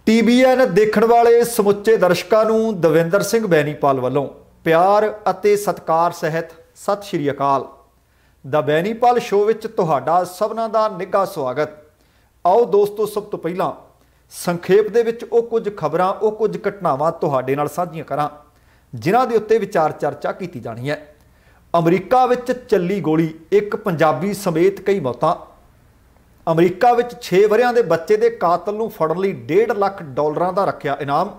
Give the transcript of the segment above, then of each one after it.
TBN देखण वाले समुचे दर्शकों नूं दविंदर सिंह बैनीपाल वालों प्यार अते सत्कार सहित सत श्री अकाल। द बैनीपाल शो विच तुहाडा सबना दा निघा स्वागत। आओ दोस्तों, सब तो पहला संखेप दे विच ओ कुछ खबरां ओ कुछ घटनावां तुहाडे नाल साझीआं करां जिन्हां दे उत्ते विचार चर्चा कीती जानी है। अमरीका विच चली गोली, एक पंजाबी समेत कई मौतां। अमरीका विच 6 वरियां दे बच्चे दे कातल नूं फड़न लई $1.5 लाख दा रखिया इनाम।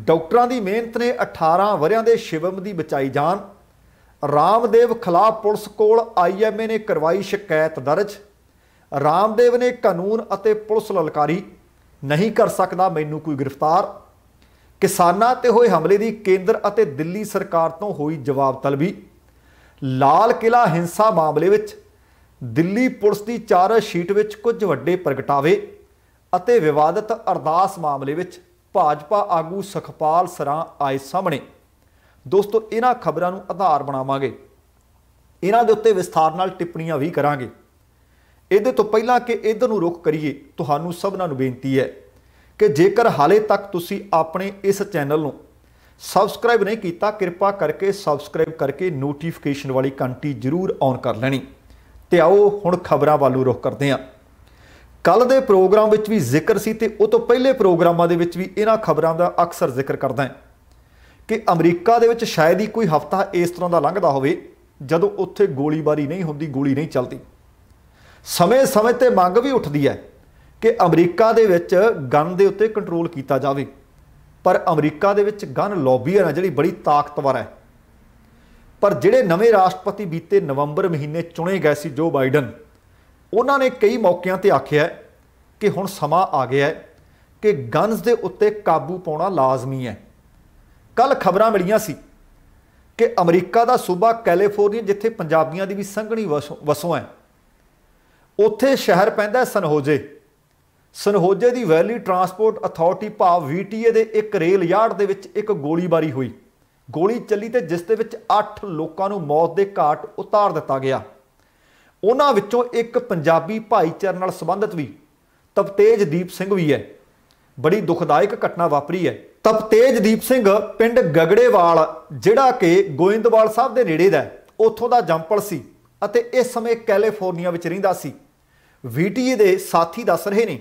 डॉक्टरां दी मेहनत ने 18 वरियां दे शिवम दी बचाई जान। रामदेव खिलाफ पुलिस कोल IMA ने करवाई शिकायत दर्ज। रामदेव ने कानून अते पुलिस ललकारी, नहीं कर सकदा मैनू कोई गिरफ्तार। किसानां ते होए हमले दी केंद्र अते दिल्ली सरकार तो हुई जवाब तलबी। लाल किला हिंसा मामले विच दिल्ली पुलिस की चार्जशीट विच कुछ वड्डे प्रगटावे अते विवादित अरदास मामले विच भाजपा आगू सुखपाल सरां आए सामने। दोस्तों, इन्हां खबरां नूं आधार बनावांगे, इन्हां दे उत्ते विस्तार नाल टिप्पणियां भी करांगे। इहदे तो पहलां कि इधर नूं रुख करिए, तुहानूं सबनां नूं बेनती है कि जेकर हाले तक तुसीं अपने इस चैनल नूं सबसक्राइब नहीं कीता, कृपा करके सबसक्राइब करके नोटिफिकेशन वाली घंटी जरूर ऑन कर लैनी। ते आओ हुण खबरां वालू रुख करते हैं। कल दे प्रोग्राम विच भी जिक्र सी ते उह तों पहले प्रोग्रामां दे विच भी इन्हां खबरां दा अक्सर जिक्र करदा है कि अमरीका दे विच शायद ही कोई हफ्ता इस तरह का लंघदा होवे जदों उत्थे गोलीबारी नहीं हुंदी, गोली नहीं चलदी। समय समय ते मंग भी उठदी है कि अमरीका दे विच गन दे उत्ते कंट्रोल कीता जावे, पर अमरीका दे विच गन लॉबी है ना जिहड़ी बड़ी ताकतवर है। पर जिहड़े नवे राष्ट्रपति बीते नवंबर महीने चुने गए सी, जो बाइडन, उन्होंने कई मौकों पर आख्या कि हुण समा आ गया है कि गनस के उत्ते काबू पाउणा लाजमी है। कल खबरां मिलियां सी कि अमरीका का सूबा कैलीफोर्निया, जिथे पंजाबियों की भी संघनी वसों है, उत्थे शहर पैंदा है सनहोजे। सनहोजे की वैली ट्रांसपोर्ट अथॉरिटी भाव VTA के एक रेल यार्ड के विच एक गोलीबारी हुई। गोली चली तो जिस दे विच 8 लोगों को मौत के घाट उतार दिता गया। उन्हां विचों एक पंजाबी भाईचारे नाल संबंधित भी तपतेजदीप सिंह भी है। बड़ी दुखदायक घटना वापरी है। तपतेजदीप सिंह पिंड गगड़ेवाल, जिहड़ा कि गोइंदवाल साहब के नेड़े दा, उत्थों का जंपल सी अते इस समय कैलीफोर्निया विच रहिंदा सी। VTA के साथी दस रहे ने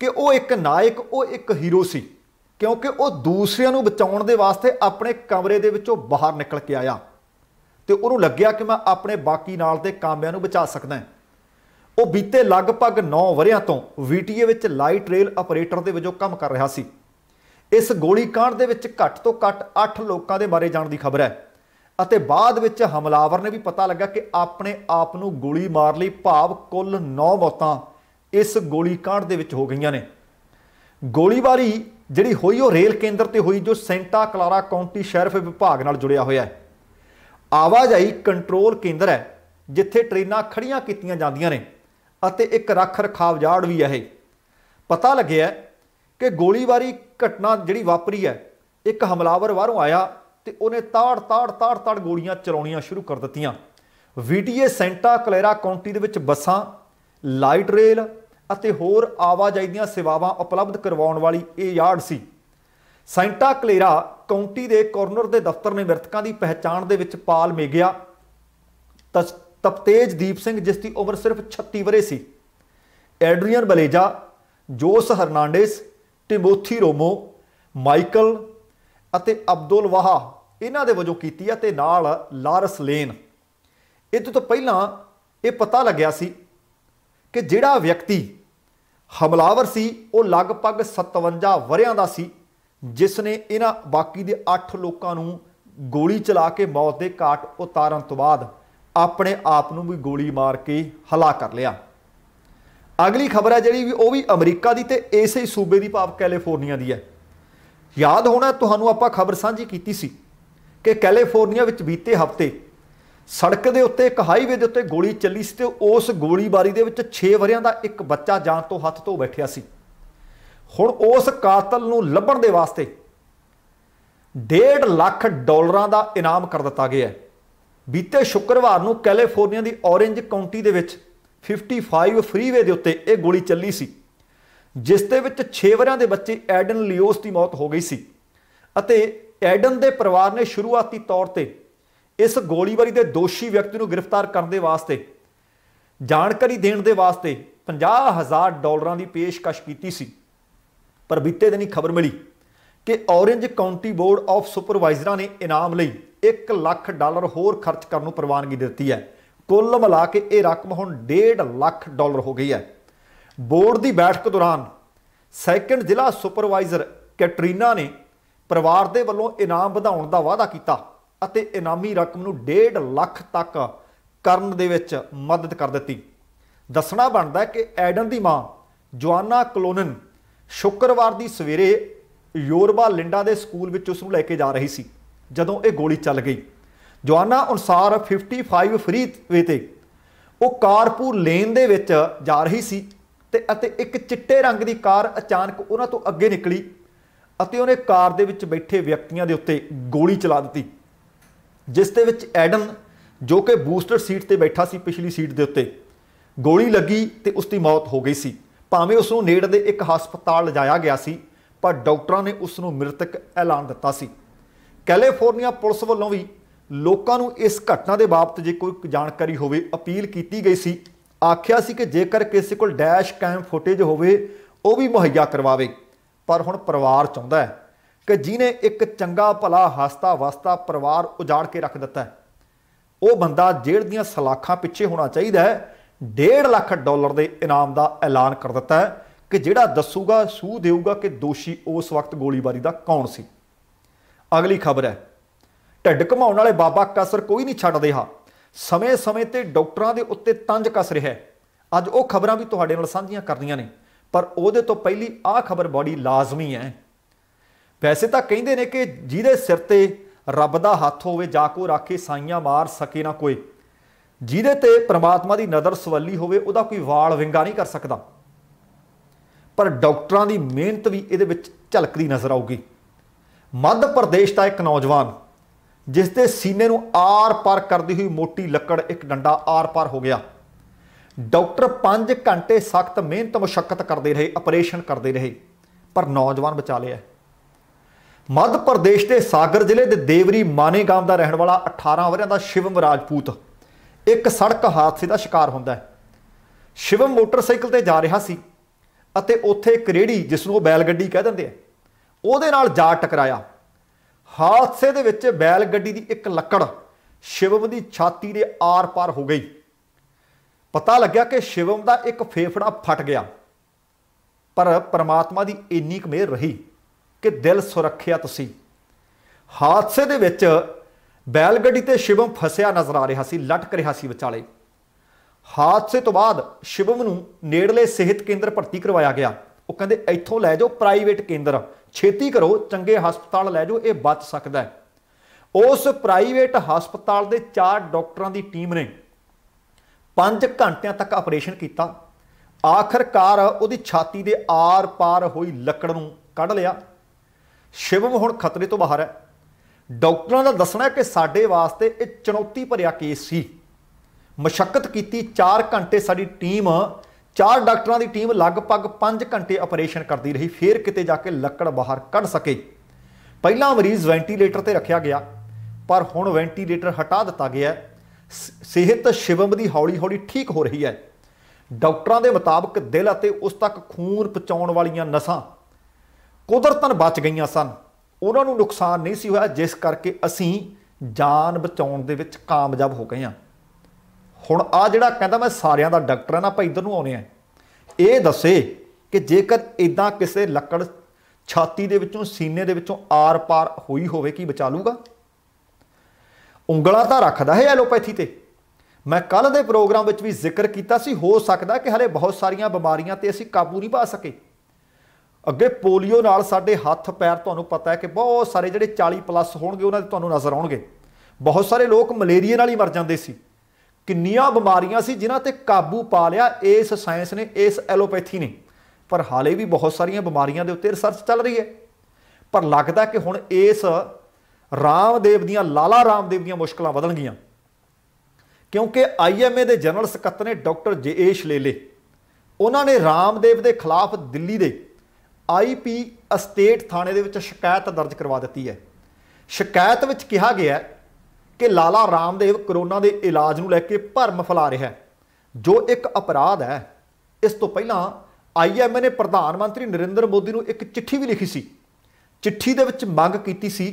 कि वह एक नायक, वह एक हीरो सी, क्योंकि वह दूसरिਆਂ ਨੂੰ बचाउण दे वास्ते अपने कमरे दे विचों बाहर निकल के आया तो उन्होंने लग्या कि मैं अपने बाकी नाल दे कामिਆਂ ਨੂੰ बचा सकदा। वो बीते लगभग 9 वरियां तो VTA विच लाइट रेल आपरेटर दे वजों काम कर रहा सी। इस गोलीकांड दे विच घੱਟ तो घੱਟ 8 लोगों के मारे जाण दी खबर है अते बाद विच हमलावर ने भी पता लगा कि अपने आप नूं गोली मार लई, भाव कुल 9 मौतां इस गोलीकांड दे विच हो गईयां ने। गोलीबारी जिहड़ी होई वो रेल केंद्र ते हुई, जो सेंटा क्लारा काउंटी शeriff विभाग नाल जुड़िया होया है। आवाजाई कंट्रोल केंद्र है जिथे ट्रेनां खड़ियां कीतियां जांदियां ने अते एक रख रखाव यार्ड भी है। पता लग्या कि गोलीबारी घटना जिहड़ी वापरी है, एक हमलावर बाहरों आया तो उन्हें ताड़ ताड़ ताड़ ताड़ गोलियां चलाउणियां शुरू कर दित्तियां। VTA सेंटा क्लेरा काउंटी दे विच बसां, लाइट रेल ਅਤੇ होर आवाजाई ਦੀਆਂ सेवावां उपलब्ध करवाउण वाली ये यार्ड सी। सेंटा क्लेरा काउंटी के कॉर्नर के दफ्तर ने मृतकों की पहचान दे विच पाल मेगिया, तपतेजदीप सिंह जिसकी उम्र सिर्फ 36 वरे सी, एड्रियन बलेजा, जोस हरनांडेस, टिमोथी रोमो, माइकल अते अब्दुल वाहा इन्हां दे वजों कीती है, ते नाल लारस लेन। इस तो पहलां ये पता लग्या सी कि जिहड़ा व्यक्ति हमलावर सी वो लगभग 57 वरियां दा सी, जिसने इन्हां बाकी दे 8 लोगों नूं गोली चला के मौत के घाट उतारन तो बाद अपने आप नूं भी गोली मार के हला कर लिया। अगली खबर है जिहड़ी वो भी अमरीका की ते इस ही सूबे की, भाव कैलीफोर्निया की है। याद होना तुहानूं आपां खबर साझी कीती सी कि कैलीफोर्निया विच बीते हफ्ते सड़क के उत्ते एक हाईवे के उत्ते गोली चली सी, तो उस गोलीबारी दे विच 6 वरियां दा एक बच्चा जान तो हथ धो बैठिया सी। हुण उस कातल नूं लभण दे वास्ते $1.5 लाख दा इनाम कर दिता गया है। बीते शुक्रवार नूं कैलीफोर्निया की ऑरेंज काउंटी दे विच 55 फ्रीवे के उत्ते यह गोली चली सी, ਜਿਸ ਦੇ ਵਿੱਚ 6 ਵਰਿਆਂ ਦੇ ਬੱਚੇ ਐਡਨ ਲਿਓਸ ਦੀ ਮੌਤ ਹੋ ਗਈ ਸੀ ਅਤੇ ਐਡਨ ਦੇ ਪਰਿਵਾਰ ਨੇ ਸ਼ੁਰੂਆਤੀ ਤੌਰ ਤੇ ਇਸ ਗੋਲੀਬਾਰੀ ਦੇ ਦੋਸ਼ੀ ਵਿਅਕਤੀ ਨੂੰ ਗ੍ਰਿਫਤਾਰ ਕਰਨ ਦੇ ਵਾਸਤੇ ਜਾਣਕਾਰੀ ਦੇਣ ਦੇ ਵਾਸਤੇ $50,000 ਦੀ ਪੇਸ਼ਕਸ਼ ਕੀਤੀ ਸੀ। ਪਰ ਬੀਤੇ ਦਿਨੀ ਖਬਰ ਮਿਲੀ ਕਿ ਔਰੇਂਜ ਕਾਉਂਟੀ ਬੋਰਡ ਆਫ ਸੁਪਰਵਾਈਜ਼ਰਾਂ ਨੇ ਇਨਾਮ ਲਈ $1 ਲੱਖ ਹੋਰ ਖਰਚ ਕਰਨ ਨੂੰ ਪ੍ਰਵਾਨਗੀ ਦਿੱਤੀ ਹੈ। ਕੁੱਲ ਮਿਲਾ ਕੇ ਇਹ ਰਕਮ ਹੁਣ $1.5 ਲੱਖ ਹੋ ਗਈ ਹੈ। ਬੋਰਡ ਦੀ ਬੈਠਕ ਦੌਰਾਨ ਸੈਕੰਡ ਜ਼ਿਲ੍ਹਾ ਸੁਪਰਵਾਈਜ਼ਰ ਕੈਟਰੀਨਾ ਨੇ ਪਰਿਵਾਰ ਦੇ ਵੱਲੋਂ ਇਨਾਮ ਵਧਾਉਣ ਦਾ ਵਾਅਦਾ ਕੀਤਾ ਅਤੇ ਇਨਾਮੀ ਰਕਮ ਨੂੰ $1.5 ਲੱਖ ਤੱਕ ਕਰਨ ਦੇ ਵਿੱਚ ਮਦਦ ਕਰ ਦਿੱਤੀ। ਦੱਸਣਾ ਬਣਦਾ ਹੈ ਕਿ ਐਡਨ ਦੀ ਮਾਂ ਜੋਆਨਾ ਕਲੋਨਨ ਸ਼ੁੱਕਰਵਾਰ ਦੀ ਸਵੇਰੇ ਯੋਰਬਾ ਲਿੰਡਾ ਦੇ ਸਕੂਲ ਵਿੱਚ ਉਸ ਨੂੰ ਲੈ ਕੇ ਜਾ ਰਹੀ ਸੀ ਜਦੋਂ ਇਹ ਗੋਲੀ ਚੱਲ ਗਈ। ਜੋਆਨਾ ਅਨੁਸਾਰ 55 ਫਰੀਵੇ ਤੇ ਉਹ ਕਾਰਪੂਲ ਲੇਨ ਦੇ ਵਿੱਚ ਜਾ ਰਹੀ ਸੀ ਅਤੇ ਇੱਕ ਚਿੱਟੇ ਰੰਗ ਦੀ ਕਾਰ ਅਚਾਨਕ ਉਹਨਾਂ ਤੋਂ ਅੱਗੇ ਨਿਕਲੀ ਅਤੇ ਉਹਨੇ ਕਾਰ ਦੇ ਵਿੱਚ ਬੈਠੇ ਵਿਅਕਤੀਆਂ ਦੇ ਉੱਤੇ ਗੋਲੀ ਚਲਾ ਦਿੱਤੀ, ਜਿਸ ਦੇ ਵਿੱਚ ਐਡਨ ਜੋ ਕਿ ਬੂਸਟਰ ਸੀਟ ਤੇ ਬੈਠਾ ਸੀ ਪਿਛਲੀ ਸੀਟ ਦੇ ਉੱਤੇ ਗੋਲੀ ਲੱਗੀ ਤੇ ਉਸ ਦੀ ਮੌਤ ਹੋ ਗਈ ਸੀ। ਭਾਵੇਂ ਉਸ ਨੂੰ ਨੇੜੇ ਦੇ ਇੱਕ ਹਸਪਤਾਲ ਲਿਜਾਇਆ ਗਿਆ ਸੀ ਪਰ ਡਾਕਟਰਾਂ ਨੇ ਉਸ ਨੂੰ ਮ੍ਰਿਤਕ ਐਲਾਨ ਦਿੱਤਾ ਸੀ। ਕੈਲੀਫੋਰਨੀਆ ਪੁਲਿਸ ਵੱਲੋਂ ਵੀ ਲੋਕਾਂ ਨੂੰ ਇਸ ਘਟਨਾ ਦੇ ਬਾਬਤ ਜੇ ਕੋਈ ਜਾਣਕਾਰੀ ਹੋਵੇ ਅਪੀਲ ਕੀਤੀ ਗਈ ਸੀ। ਆਖਿਆ ਸੀ ਕਿ ਜੇਕਰ ਕਿਸੇ ਕੋਲ ਡੈਸ਼ ਕੈਮ ਫੁਟੇਜ ਹੋਵੇ ਉਹ ਵੀ ਮੁਹੱਈਆ ਕਰਵਾਵੇ। ਪਰ ਹੁਣ ਪਰਿਵਾਰ ਚਾਹੁੰਦਾ ਹੈ ਕਿ ਜਿਹਨੇ ਇੱਕ ਚੰਗਾ ਭਲਾ ਹਸਤਾ ਵਸਤਾ ਪਰਿਵਾਰ ਉਜਾੜ ਕੇ ਰੱਖ ਦਿੱਤਾ ਹੈ ਉਹ ਬੰਦਾ ਜੇਲ੍ਹ ਦੀਆਂ ਸਲਾਖਾਂ ਪਿੱਛੇ ਹੋਣਾ ਚਾਹੀਦਾ ਹੈ। $1.5 ਲੱਖ ਦੇ ਇਨਾਮ ਦਾ ਐਲਾਨ ਕਰ ਦਿੱਤਾ ਹੈ ਕਿ ਜਿਹੜਾ ਦੱਸੂਗਾ ਸੂਹ ਦੇਊਗਾ ਕਿ ਦੋਸ਼ੀ ਉਸ ਵਕਤ ਗੋਲੀਬਾਰੀ ਦਾ ਕੌਣ ਸੀ। ਅਗਲੀ ਖਬਰ ਹੈ, ਢਿੱਡ ਘਮਾਉਣ ਵਾਲੇ ਬਾਬਾ ਕਸਰ ਕੋਈ ਨਹੀਂ ਛੱਡ ਰਿਹਾ, ਸਮੇਂ-ਸਮੇਂ ਤੇ ਡਾਕਟਰਾਂ ਦੇ ਉੱਤੇ ਤੰਜ ਕੱਸ ਰਿਹਾ ਹੈ। ਅੱਜ ਉਹ ਖਬਰਾਂ ਵੀ ਤੁਹਾਡੇ ਨਾਲ ਸਾਂਝੀਆਂ ਕਰਨੀਆਂ ਨੇ ਪਰ ਉਹਦੇ ਤੋਂ ਪਹਿਲੀ ਆਹ ਖਬਰ ਬੜੀ ਲਾਜ਼ਮੀ ਹੈ। ਵੈਸੇ ਤਾਂ ਕਹਿੰਦੇ ਨੇ ਕਿ ਜਿਹਦੇ ਸਿਰ ਤੇ ਰੱਬ ਦਾ ਹੱਥ ਹੋਵੇ ਜਾ ਕੋ ਰਾਖੇ ਸਾਈਆਂ ਮਾਰ ਸਕੇ ਨਾ ਕੋਈ, ਜਿਹਦੇ ਤੇ ਪ੍ਰਮਾਤਮਾ ਦੀ ਨਜ਼ਰ ਸਵੱਲੀ ਹੋਵੇ ਉਹਦਾ ਕੋਈ ਵਾਲ ਵਿੰਗਾ ਨਹੀਂ ਕਰ ਸਕਦਾ। ਪਰ ਡਾਕਟਰਾਂ ਦੀ ਮਿਹਨਤ ਵੀ ਇਹਦੇ ਵਿੱਚ ਝਲਕਦੀ ਨਜ਼ਰ ਆਊਗੀ। ਮੱਧ ਪ੍ਰਦੇਸ਼ ਦਾ ਇੱਕ ਨੌਜਵਾਨ ਜਿਸ ਦੇ ਸੀਨੇ ਨੂੰ ਆਰ-ਪਾਰ ਕਰਦੀ ਹੋਈ ਮੋਟੀ ਲੱਕੜ ਇੱਕ ਡੰਡਾ ਆਰ-ਪਾਰ ਹੋ ਗਿਆ। ਡਾਕਟਰ 5 ਘੰਟੇ ਸਖਤ ਮਿਹਨਤ ਮੁਸ਼ੱਕਤ ਕਰਦੇ ਰਹੇ, ਆਪਰੇਸ਼ਨ ਕਰਦੇ ਰਹੇ ਪਰ ਨੌਜਵਾਨ ਬਚਾ ਲਿਆ। ਮੱਧ ਪ੍ਰਦੇਸ਼ ਦੇ ਸਾਗਰ ਜ਼ਿਲ੍ਹੇ ਦੇ ਦੇਵਰੀ ਮਾਨੇਗਾਮ ਦਾ ਰਹਿਣ ਵਾਲਾ 18 ਵਰ੍ਹਿਆਂ ਦਾ ਸ਼ਿਵਮ ਰਾਜਪੂਤ ਇੱਕ ਸੜਕ ਹਾਦਸੇ ਦਾ ਸ਼ਿਕਾਰ ਹੁੰਦਾ ਹੈ। ਸ਼ਿਵਮ ਮੋਟਰਸਾਈਕਲ ਤੇ ਜਾ ਰਿਹਾ ਸੀ ਅਤੇ ਉੱਥੇ ਇੱਕ ਰੇਹੜੀ ਜਿਸ ਨੂੰ ਉਹ ਬੈਲ ਗੱਡੀ ਕਹਿ ਦਿੰਦੇ ਆ ਉਹਦੇ ਨਾਲ ਜਾ ਟਕਰਾਇਆ। ਹਾਦਸੇ ਦੇ ਵਿੱਚ ਬੈਲ ਗੱਡੀ ਦੀ ਇੱਕ ਲੱਕੜ ਸ਼ਿਵਮ ਦੀ ਛਾਤੀ ਦੇ ਆਰ-ਪਾਰ ਹੋ ਗਈ। ਪਤਾ ਲੱਗਿਆ ਕਿ ਸ਼ਿਵਮ ਦਾ ਇੱਕ ਫੇਫੜਾ ਫਟ ਗਿਆ ਪਰ ਪਰਮਾਤਮਾ ਦੀ ਇੰਨੀ ਕੁ ਮਿਹਰ ਰਹੀ ਕਿ ਦਿਲ ਸੁਰੱਖਿਅਤ ਸੀ। ਹਾਦਸੇ ਦੇ ਵਿੱਚ ਬੈਲ ਗੱਡੀ ਤੇ ਸ਼ਿਵਮ ਫਸਿਆ ਨਜ਼ਰ ਆ ਰਿਹਾ ਸੀ, ਲਟਕ ਰਿਹਾ ਸੀ ਵਿਚਾਲੇ। ਹਾਦਸੇ ਤੋਂ ਬਾਅਦ ਸ਼ਿਵਮ ਨੂੰ ਨੇੜਲੇ ਸਿਹਤ ਕੇਂਦਰ ਭਰਤੀ ਕਰਵਾਇਆ ਗਿਆ। ਉਹ ਕਹਿੰਦੇ ਇੱਥੋਂ ਲੈ ਜਾਓ ਪ੍ਰਾਈਵੇਟ ਕੇਂਦਰ, ਛੇਤੀ ਕਰੋ, ਚੰਗੇ ਹਸਪਤਾਲ ਲੈ ਜਾਓ, ਇਹ ਬਚ ਸਕਦਾ ਹੈ। ਉਸ ਪ੍ਰਾਈਵੇਟ ਹਸਪਤਾਲ ਦੇ 4 ਡਾਕਟਰਾਂ ਦੀ ਟੀਮ ਨੇ 5 ਘੰਟਿਆਂ ਤੱਕ ਆਪਰੇਸ਼ਨ ਕੀਤਾ। ਆਖਰਕਾਰ ਉਹਦੀ ਛਾਤੀ ਦੇ ਆਰ-ਪਾਰ ਹੋਈ ਲੱਕੜ ਨੂੰ ਕੱਢ ਲਿਆ। ਸ਼ਿਵਮ ਹੁਣ ਖਤਰੇ ਤੋਂ ਬਾਹਰ ਹੈ। ਡਾਕਟਰਾਂ ਦਾ ਦੱਸਣਾ ਕਿ ਸਾਡੇ ਵਾਸਤੇ ਇਹ ਚੁਣੌਤੀ ਭਰਿਆ ਕੇਸ ਸੀ। ਮੁਸ਼ੱਕਤ ਕੀਤੀ 4 ਘੰਟੇ ਸਾਡੀ ਟੀਮ 4 ਡਾਕਟਰਾਂ ਦੀ ਟੀਮ ਲਗਭਗ 5 ਘੰਟੇ ਆਪਰੇਸ਼ਨ ਕਰਦੀ ਰਹੀ, ਫਿਰ ਕਿਤੇ ਜਾ ਕੇ ਲੱਕੜ ਬਾਹਰ ਕੱਢ ਸਕੇ। ਪਹਿਲਾਂ ਮਰੀਜ਼ ਵੈਂਟੀਲੇਟਰ ਤੇ ਰੱਖਿਆ ਗਿਆ ਪਰ ਹੁਣ ਵੈਂਟੀਲੇਟਰ ਹਟਾ ਦਿੱਤਾ ਗਿਆ। ਸਿਹਤ ਸ਼ਿਵਮ ਦੀ ਹੌਲੀ-ਹੌਲੀ ਠੀਕ ਹੋ ਰਹੀ ਹੈ। ਡਾਕਟਰਾਂ ਦੇ ਮੁਤਾਬਕ ਦਿਲ ਅਤੇ ਉਸ ਤੱਕ ਖੂਨ ਪਹੁੰਚਾਉਣ ਵਾਲੀਆਂ ਨਸਾਂ ਕੁਦਰਤਨ ਬਚ ਗਈਆਂ ਸਨ, ਉਹਨਾਂ ਨੂੰ ਨੁਕਸਾਨ ਨਹੀਂ ਸੀ ਹੋਇਆ, ਜਿਸ ਕਰਕੇ ਅਸੀਂ ਜਾਨ ਬਚਾਉਣ ਦੇ ਵਿੱਚ ਕਾਮਯਾਬ ਹੋ ਗਏ ਹਾਂ। ਹੁਣ ਆ ਜਿਹੜਾ ਕਹਿੰਦਾ ਮੈਂ ਸਾਰਿਆਂ ਦਾ ਡਾਕਟਰ ਹਾਂ ਨਾ, ਆਪਾਂ ਇੱਧਰ ਨੂੰ ਆਉਣੇ ਆ, ਇਹ ਦੱਸੇ ਕਿ ਜੇਕਰ ਇਦਾਂ ਕਿਸੇ ਲੱਕੜ ਛਾਤੀ ਦੇ ਵਿੱਚੋਂ ਸੀਨੇ ਦੇ ਵਿੱਚੋਂ ਆਰ-ਪਾਰ ਹੋਈ ਹੋਵੇ ਕੀ ਬਚਾ ਲੂਗਾ? ਉਂਗਲਾਂ ਤਾਂ ਰੱਖਦਾ ਹੈ ਐਲੋਪੈਥੀ ਤੇ। ਮੈਂ ਕੱਲ੍ਹ ਦੇ ਪ੍ਰੋਗਰਾਮ ਵਿੱਚ ਵੀ ਜ਼ਿਕਰ ਕੀਤਾ ਸੀ, ਹੋ ਸਕਦਾ ਕਿ ਹਲੇ ਬਹੁਤ ਸਾਰੀਆਂ ਬਿਮਾਰੀਆਂ ਤੇ ਅਸੀਂ ਕਾਬੂ ਨਹੀਂ ਪਾ ਸਕੇ। ਅੱਗੇ ਪੋਲੀਓ ਨਾਲ ਸਾਡੇ ਹੱਥ ਪੈਰ ਤੁਹਾਨੂੰ ਪਤਾ ਹੈ ਕਿ ਬਹੁਤ ਸਾਰੇ ਜਿਹੜੇ 40+ ਹੋਣਗੇ ਉਹਨਾਂ ਦੇ ਤੁਹਾਨੂੰ ਨਜ਼ਰ ਆਉਣਗੇ। ਬਹੁਤ ਸਾਰੇ ਲੋਕ ਮਲੇਰੀਏ ਨਾਲ ਹੀ ਮਰ ਜਾਂਦੇ ਸੀ। ਕਿੰਨੀਆਂ ਬਿਮਾਰੀਆਂ ਸੀ ਜਿਨ੍ਹਾਂ ਤੇ ਕਾਬੂ ਪਾ ਲਿਆ ਇਸ ਸਾਇੰਸ ਨੇ, ਇਸ ਐਲੋਪੈਥੀ ਨੇ। ਪਰ ਹਾਲੇ ਵੀ ਬਹੁਤ ਸਾਰੀਆਂ ਬਿਮਾਰੀਆਂ ਦੇ ਉੱਤੇ ਰਿਸਰਚ ਚੱਲ ਰਹੀ ਹੈ। ਪਰ ਲੱਗਦਾ ਕਿ ਹੁਣ ਇਸ ਲਾਲਾ ਰਾਮਦੇਵ ਦੀਆਂ ਮੁਸ਼ਕਲਾਂ ਵਧਣਗੀਆਂ, ਕਿਉਂਕਿ IMA ਦੇ ਜਨਰਲ ਸਕੱਤਰ ਨੇ ਡਾਕਟਰ JA ਸ਼ਲੇਲੇ उन्होंने रामदेव के खिलाफ दिल्ली के IP एस्टेट थाने दे विच शिकायत दर्ज करवा दी है। शिकायत में कहा गया कि लाला रामदेव करोना के इलाज को लैके भरम फैला रहा है, जो एक अपराध है। इस तो पहला IMA ने प्रधानमंत्री नरेंद्र मोदी को एक चिट्ठी भी लिखी सी। चिट्ठी दे विच मंग की सी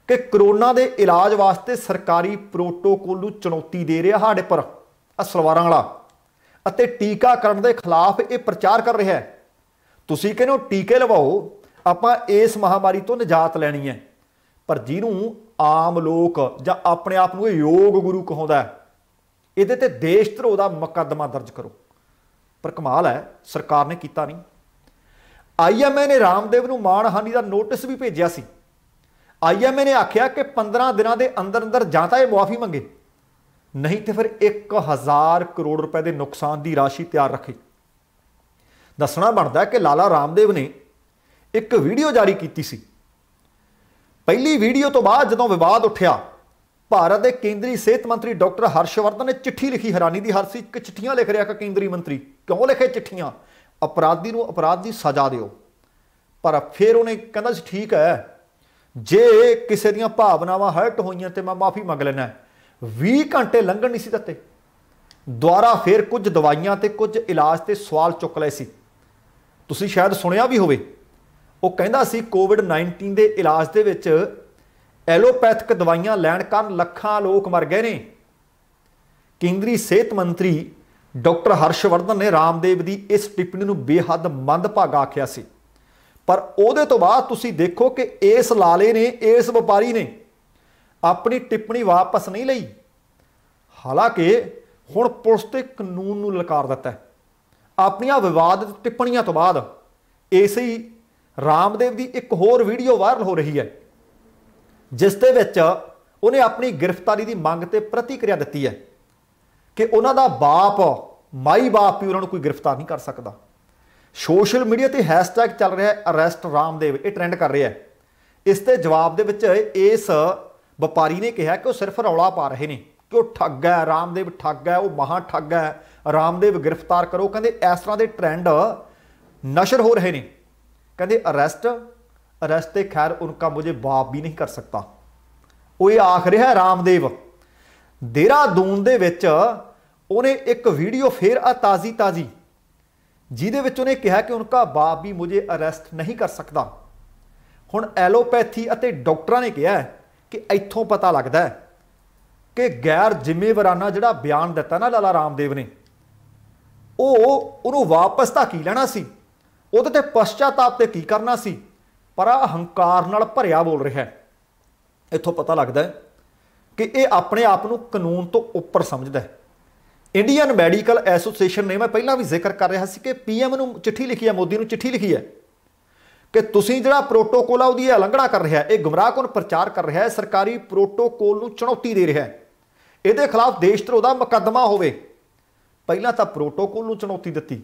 कि करोना के इलाज वास्ते सरकारी प्रोटोकोल को चुनौती दे रहा साढ़े पर सलवारां वाला अते टीकाकरण के खिलाफ ये प्रचार कर रहा है। तुसीं कहते हो टीके लवाओ, आपां इस महामारी तो निजात लैनी है, पर जिन्हों आम लोग जां अपने आप को योग गुरु कहाउंदा है, इहदे ते देशद्रोह का मुकदमा दर्ज करो। पर कमाल है, सरकार ने किया नहीं। IMA ने रामदेव को मानहानि का नोटिस भी भेजा सी। IMA ने आख्या कि 15 दिनों के अंदर अंदर जां तां मुआफ़ी मंगे, नहीं तो फिर 1000 करोड़ रुपए के नुकसान की राशि तैयार रखे। दसना बनता है कि लाला रामदेव ने एक वीडियो जारी की सी। पहली वीडियो तो बाद जदों विवाद उठा, भारत के केंद्रीय सेहत मंत्री डॉक्टर हर्षवर्धन ने चिट्ठी लिखी। हैरानी की हर सी कि चिट्ठियां लिख रहा कि केंद्रीय मंत्री क्यों लिखे चिट्ठियां, अपराधी को अपराध की सजा दिओ। पर फिर उन्हें कहना ठीक है, जे किसी दी भावनावां हर्ट होईयां तो मैं माफ़ी मंग लेना। 20 घंटे लंघण नहीं सी दित्ते, दुबारा फिर कुछ दवाइयां ते कुछ इलाज ते सवाल चुक लए सी। तुसीं शायद सुनिया भी होवे, वो कहंदा सी कोविड-19 के इलाज दे विच एलोपैथिक दवाइयां लैण कारण लखां लोग मर गए ने। केंद्रीय सेहत मंत्री डॉक्टर हर्षवर्धन ने रामदेव की इस टिप्पणी नूं बेहद मंदभागा आख्या सी। पर उहदे तो बाद तुसीं देखो कि इस लाले ने, इस व्यापारी ने अपनी टिप्पणी वापस नहीं लई। हालांकि हुण पुलिस ते कानून नूं ललकार दिता है। अपनियां विवादित टिप्पणियां तो बाद इसे ही रामदेव की एक होर वीडियो वायरल हो रही है, जिस दे विच उन्हें अपनी गिरफ्तारी की मंग ते प्रतिक्रिया दी है कि उन्हां दा बाप, माई बाप भी उन्होंने कोई गिरफ्तार नहीं कर सकता। सोशल मीडिया ते हैशटैग चल रहा है अरेस्ट रामदेव, ये ट्रेंड कर रहा है। इसके जवाब दे विच इस व्यापारी ने कहा कि वह सिर्फ रौला पा रहे हैं कि वह ठग है, रामदेव ठग है, वह महा ठग है, रामदेव गिरफ्तार करो। कहते इस तरह के ट्रेंड नशर हो रहे हैं। कहते अरेस्ट तो खैर उनका मुझे बाप भी नहीं कर सकता। वो ये आख रहा है रामदेव। देहरादून दे विच उन्हें एक वीडियो फिर ताज़ी जिहदे विच उन्हें कहा कि उनका बाप भी मुझे अरेस्ट नहीं कर सकता। हुण एलोपैथी अते डॉक्टरां ने कहा कि इत्थों पता लगता है कि गैर जिम्मेवाराना जिहड़ा बयान दिता ना लाला रामदेव ने, उन्होंने वापस तो की लेना सी, उहदे ते पश्चाताप ते की करना सी, पर अहंकार नाल भरिया बोल रहा है। इत्थों पता लगता है कि यह अपने आप को कानून तो उपर समझदा है। इंडियन मैडिकल एसोसीएशन ने, मैं पहला भी जिक्र कर रहा सी कि PM नूं चिट्ठी लिखी है, मोदी नूं चिट्ठी लिखी है कि तुसीं जिहड़ा प्रोटोकोल है उहदी उलंघना कर रहा है, यह गुमराहकुन प्रचार कर रहा है, सरकारी प्रोटोकोल नूं चुनौती दे रहा है, इहदे खिलाफ देशद्रोह दा मुकदमा होवे। पहला तो प्रोटोकोल नूं चुनौती दित्ती